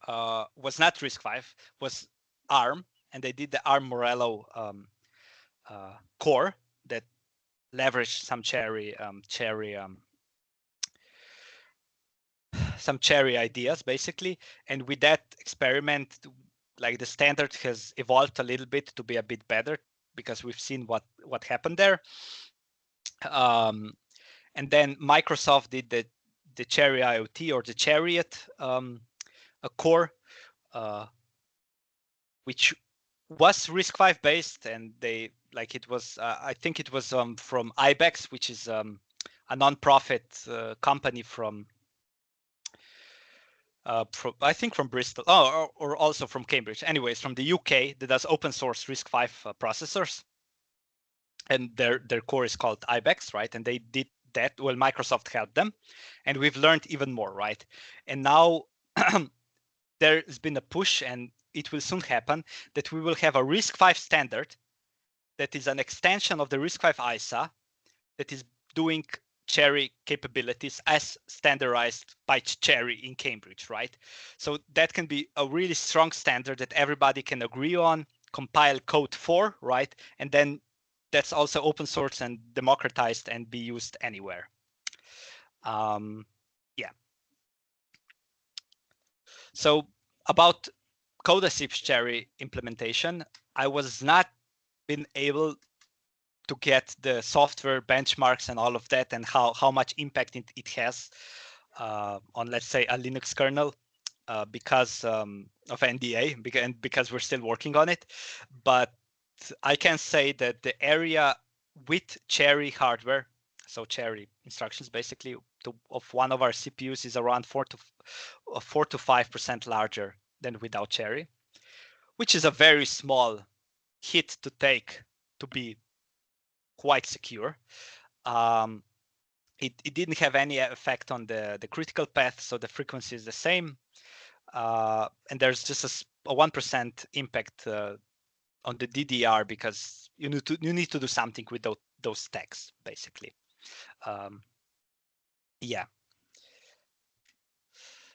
was not RISC-V, was ARM, and they did the ARM Morello core that leveraged some Cherry ideas, basically. And with that experiment, like, the standard has evolved a little bit to be a bit better, because we've seen what happened there. And then Microsoft did the Cherry IoT, or the Chariot core, which was RISC-V based, and they it was I think it was from IBEX, which is a non-profit company from I think from Bristol, or also from Cambridge. Anyways, from the UK, that does open source RISC-V processors, and their core is called IBEX, right? And they did that. Well, Microsoft helped them, and we've learned even more, right? And now there's been a push, and it will soon happen, that we will have a RISC-V standard that is an extension of the RISC-V ISA that is doing Cherry capabilities as standardized by Cherry in Cambridge, right? So that can be a really strong standard that everybody can agree on, compile code for, right? And then that's also open source and democratized and be used anywhere. Yeah. So about Codasip's Cherry implementation, I was not been able to get the software benchmarks and all of that, and how much impact it has on, let's say, a Linux kernel because of NDA, because we're still working on it. But I can say that the area with Cherry hardware, so Cherry instructions basically, of one of our CPUs is around 4 to 5% larger than without Cherry, which is a very small hit to take to be quite secure. It didn't have any effect on the critical path, so the frequency is the same. And there's just a 1% impact on the DDR because you need to do something with those tags, basically. Yeah.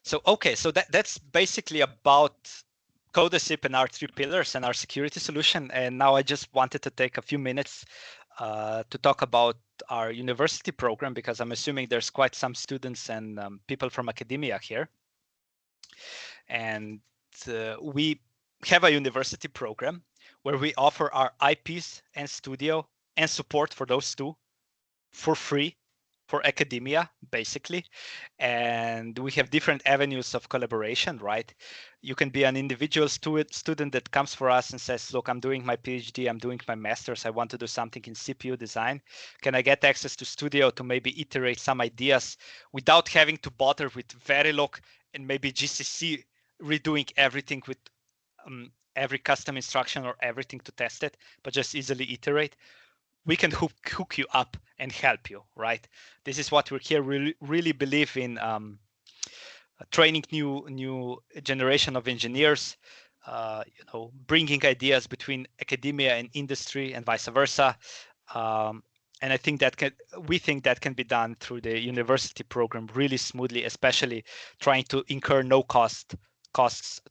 So okay, so that's basically about Codasip and our 3 pillars and our security solution. And now I just wanted to take a few minutes to talk about our university program, because I'm assuming there's quite some students and people from academia here. And we have a university program where we offer our IPs and studio and support for those two for free for academia, basically. And we have different avenues of collaboration, right? You can be an individual student that comes for us and says, look, I'm doing my PhD, I'm doing my master's, I want to do something in CPU design. Can I get access to studio to maybe iterate some ideas without having to bother with Verilog and maybe GCC redoing everything with every custom instruction or everything to test it, but just easily iterate? We can hook you up and help you, right? This is what we're here. We really believe in training new generation of engineers, bringing ideas between academia and industry and vice versa. And I think we think that can be done through the university program really smoothly, especially trying to incur no costs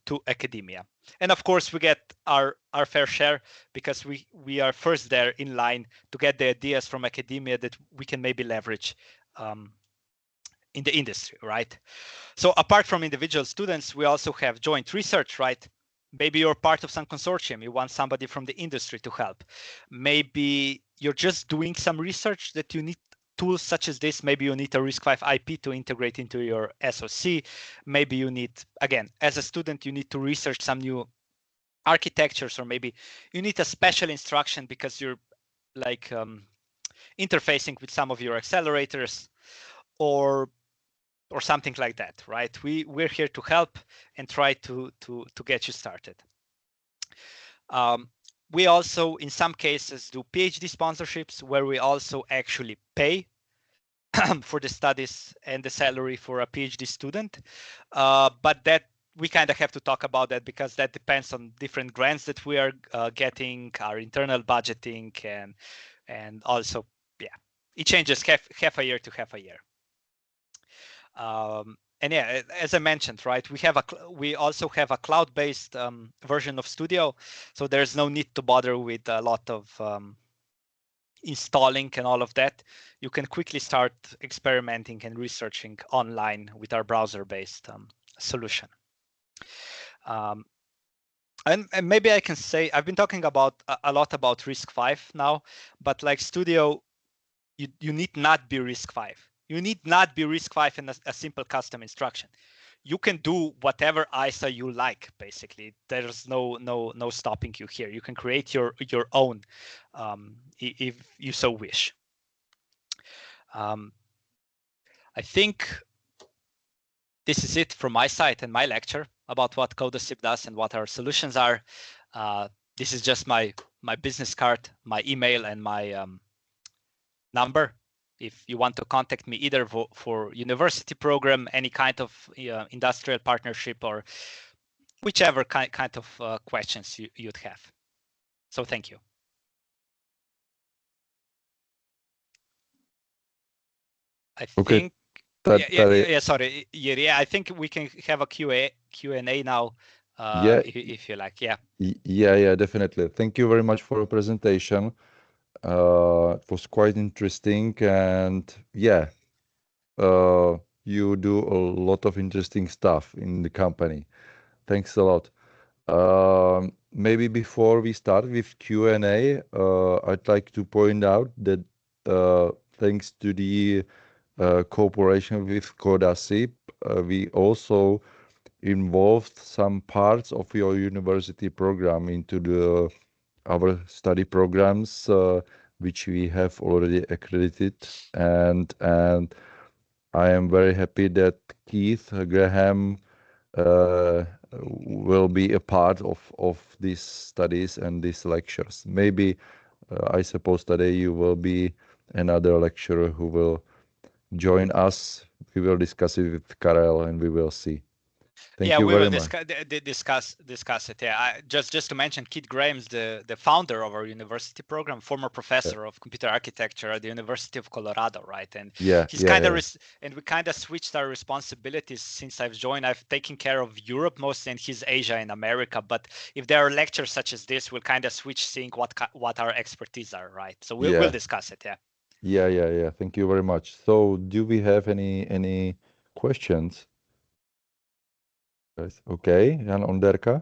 to academia. And of course, we get our fair share because we are first there in line to get the ideas from academia that we can maybe leverage in the industry, right? So apart from individual students, we also have joint research, right? Maybe you're part of some consortium, you want somebody from the industry to help. Maybe you're just doing some research that you need tools such as this. Maybe you need a RISC-V IP to integrate into your SoC. Maybe you need, again, as a student, you need to research some new architectures, or maybe you need a special instruction because you're like interfacing with some of your accelerators or something like that, right? We're here to help and try to get you started. We also, in some cases, do PhD sponsorships where we also actually pay for the studies and the salary for a PhD student. But that we kind of have to talk about that because that depends on different grants that we are getting, our internal budgeting, and also, yeah, it changes half a year to half a year. And yeah, as I mentioned, right, we also have a cloud-based version of Studio, so there's no need to bother with a lot of installing and all of that. You can quickly start experimenting and researching online with our browser-based solution. And maybe I can say I've been talking about a lot about RISC-V now, but like Studio, you need not be RISC-V. You need not be RISC-V in a simple custom instruction. You can do whatever ISA you like, basically. There's no stopping you here. You can create your own if you so wish. I think this is it from my side and my lecture about what Codasip does and what our solutions are. This is just my business card, my email, and my number. If you want to contact me either for university program, any kind of industrial partnership, or whichever kind of questions you'd have. So thank you. I think. Sorry, Yuri. I think we can have a Q&A now. Yeah. If you like. Yeah. Yeah, definitely. Thank you very much for your presentation. It was quite interesting, and yeah, you do a lot of interesting stuff in the company. Thanks a lot. Maybe before we start with Q&A, I'd like to point out that thanks to the cooperation with Codasip, we also involved some parts of your university program into our study programs, which we have already accredited, and I am very happy that Keith Graham will be a part of these studies and these lectures. Maybe I suppose today you will be another lecturer who will join us. We will discuss it with Karel and we will see. Thank you very much. Discuss it. Yeah, just to mention, Keith Graham's the founder of our university program, former professor of computer architecture at the University of Colorado, right? And he's and we kind of switched our responsibilities since I've joined. I've taken care of Europe mostly, and he's Asia and America. But if there are lectures such as this, we'll kind of switch, seeing what our expertise are, right? So we'll discuss it. Yeah. Thank you very much. So, do we have any questions? Okay, Jan Onderka.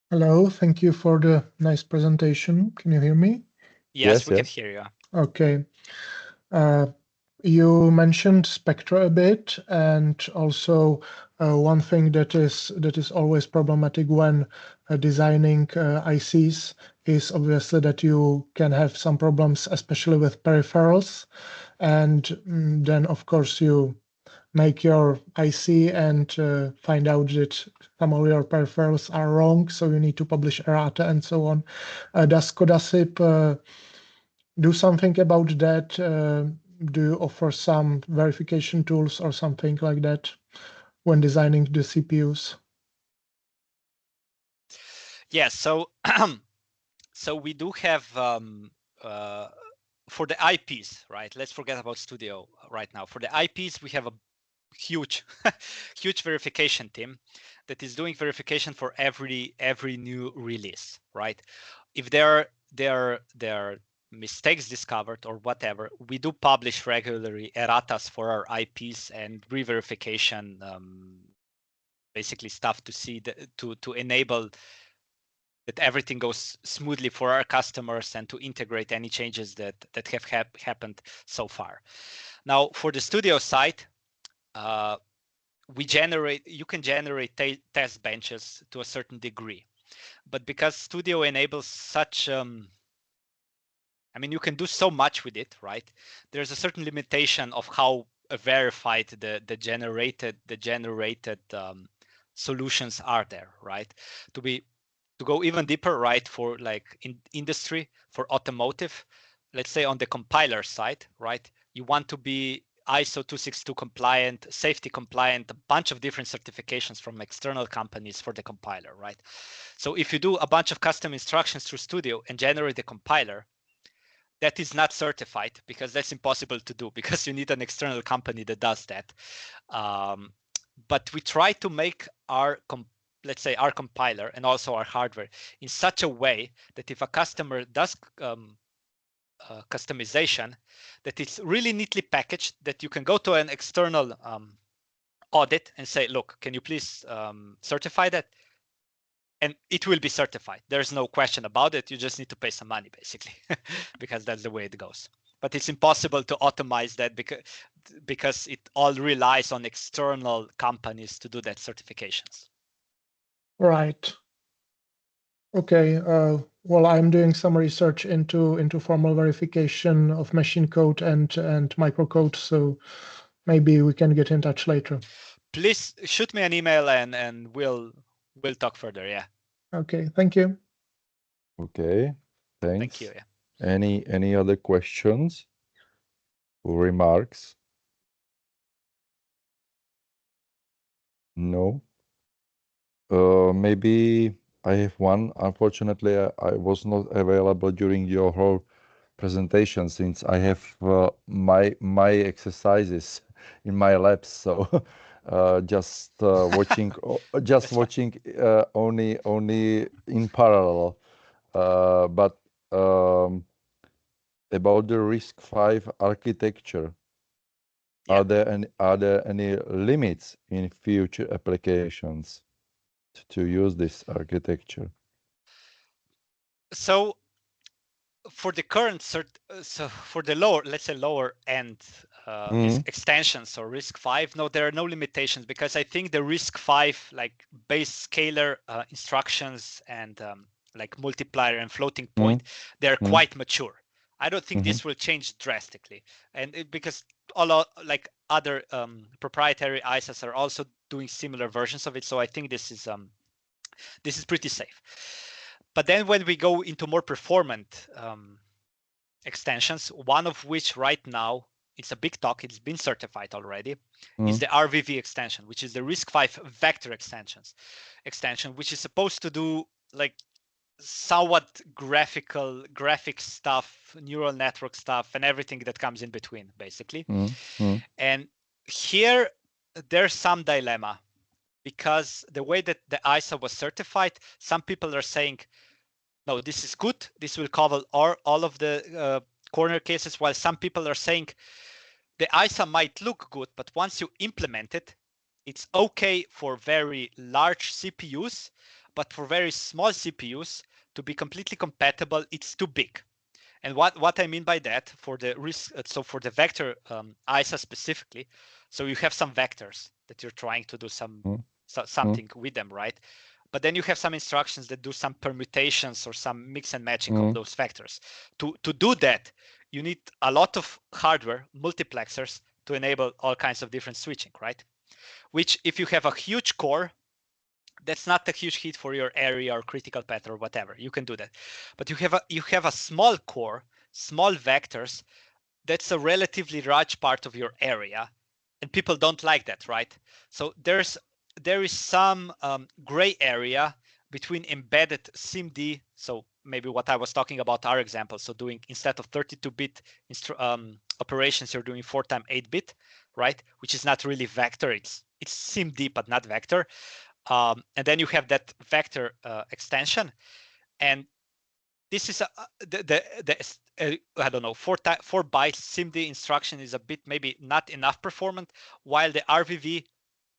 Hello, thank you for the nice presentation. Can you hear me? Yes, we can hear you. Okay. You mentioned Spectra a bit, and also one thing that is always problematic when designing ICs is obviously that you can have some problems, especially with peripherals, and then of course you make your IC and find out that some of your peripherals are wrong, so you need to publish errata and so on. Does Codasip do something about that? Do you offer some verification tools or something like that when designing the CPUs? Yes, so so we do have for the IPs, right? Let's forget about Studio right now. For the IPs, we have a huge verification team that is doing verification for every new release, right? If there are mistakes discovered or whatever, we do publish regularly erratas for our IPs and re-verification, basically stuff to see to enable that everything goes smoothly for our customers and to integrate any changes that have happened so far. Now, for the Studio side, you can generate test benches to a certain degree, but because Studio enables such, I mean, you can do so much with it, right? There's a certain limitation of how verified the generated solutions are there, right? To go even deeper, right? For like in industry, for automotive, let's say on the compiler side, right? You want to be ISO 262 compliant, safety compliant, a bunch of different certifications from external companies for the compiler, right? So if you do a bunch of custom instructions through Studio and generate a compiler, that is not certified because that's impossible to do because you need an external company that does that. But we try to make our let's say our compiler and also our hardware in such a way that if a customer does customization, that it's really neatly packaged, that you can go to an external audit and say, look, can you please certify that? And it will be certified. There's no question about it. You just need to pay some money, basically, because that's the way it goes. But it's impossible to automate that because it all relies on external companies to do that certifications. Right. Okay. Well, I'm doing some research into formal verification of machine code and microcode, so maybe we can get in touch later. Please shoot me an email and we'll talk further. Yeah. Okay. Thank you. Okay. Thanks. Thank you. Yeah. Any other questions or remarks? No. Maybe I have one. Unfortunately, I was not available during your whole presentation since I have my exercises in my labs. So just watching only in parallel. But about the RISC-V architecture, are there any limits in future applications to use this architecture? So for the current for the lower, let's say lower end extensions or RISC-V, no, there are no limitations because I think the RISC-V like base scalar instructions and like multiplier and floating point, they're quite mature. I don't think this will change drastically, and because like other proprietary ISAs are also doing similar versions of it, so I think this is pretty safe. But then when we go into more performant extensions, one of which right now, it's a big talk, it's been certified already, is the RVV extension, which is the RISC-V vector extension, which is supposed to do like somewhat graphic stuff, neural network stuff, and everything that comes in between, basically. And here there's some dilemma, because the way that the ISA was certified, some people are saying, no, this is good, this will cover all of the corner cases, while some people are saying the ISA might look good, but once you implement it, it's okay for very large CPUs, but for very small CPUs to be completely compatible, it's too big. And what I mean by that, for the so for the vector ISA specifically, so you have some vectors that you're trying to do something with them, right? But then you have some instructions that do some permutations or some mix and matching of those vectors. To do that, you need a lot of hardware, multiplexers, to enable all kinds of different switching, right? Which, if you have a huge core, that's not a huge hit for your area or critical path or whatever. You can do that. But you have a small core, small vectors, that's a relatively large part of your area, and people don't like that, right? So there is some gray area between embedded SIMD, so maybe what I was talking about, our example, so doing, instead of 32-bit operations, you're doing 4x8-bit, right? Which is not really vector, it's SIMD, but not vector. And then you have that vector extension, and this is I don't know, 4 bytes SIMD instruction is a bit maybe not enough performant, while the RVV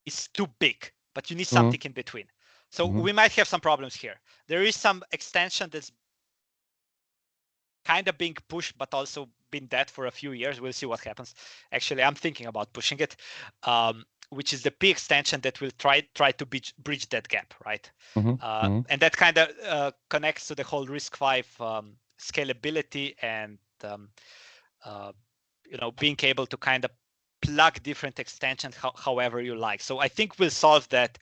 is too big, but you need something in between. So we might have some problems here. There is some extension that's kind of being pushed, but also been dead for a few years. We'll see what happens. Actually, I'm thinking about pushing it, which is the P extension that will try to bridge that gap, right? And that kind of connects to the whole RISC-V scalability and being able to kind of plug different extensions however you like. So I think we'll solve that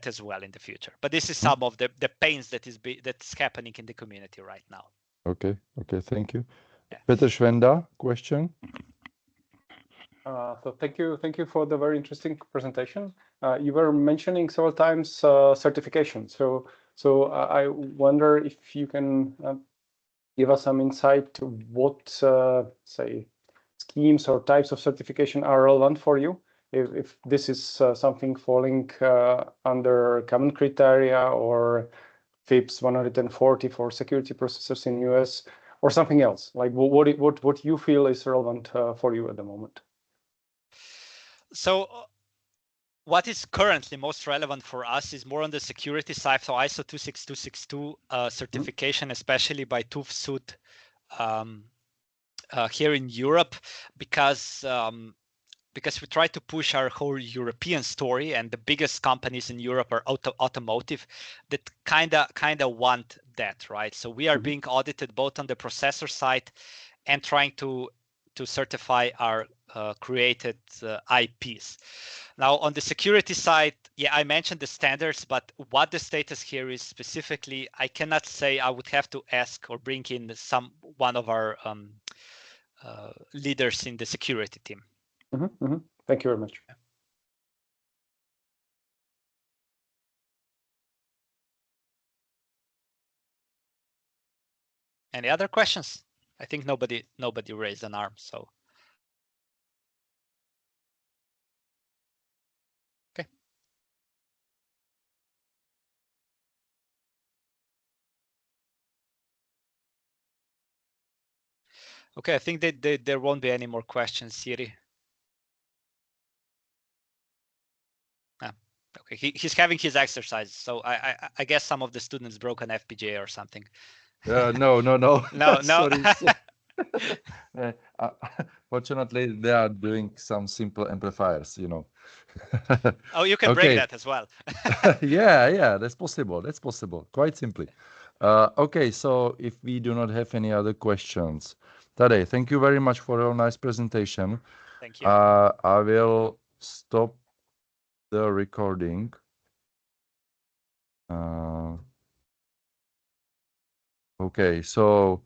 as well in the future. But this is some of the pains that's happening in the community right now. Okay, thank you. Yeah. Peter Schwenda, question. So thank you for the very interesting presentation. You were mentioning several times certification. So I wonder if you can give us some insight to what say schemes or types of certification are relevant for you. If this is something falling under common criteria or FIPS 140 for security processors in US, or something else, like what you feel is relevant for you at the moment. So what is currently most relevant for us is more on the security side. So ISO 26262 certification, especially by TÜV Süd here in Europe, because we try to push our whole European story, and the biggest companies in Europe are automotive that kind of want that, right? So we are being audited both on the processor side and trying to certify our created IPs. Now on the security side, yeah, I mentioned the standards, but what the status here is specifically, I cannot say. I would have to ask or bring in one of our leaders in the security team. Thank you very much. Any other questions? I think nobody raised an arm, so. Okay. Okay, I think that there won't be any more questions, Siri. Okay, he's having his exercise, so I guess some of the students broke an FPGA or something. No. No. Sorry. Fortunately, they are doing some simple amplifiers, Oh, you can break that as well. yeah, that's possible. Quite simply. Okay, so if we do not have any other questions, Tadej, thank you very much for your nice presentation. Thank you. I will stop the recording. Okay, so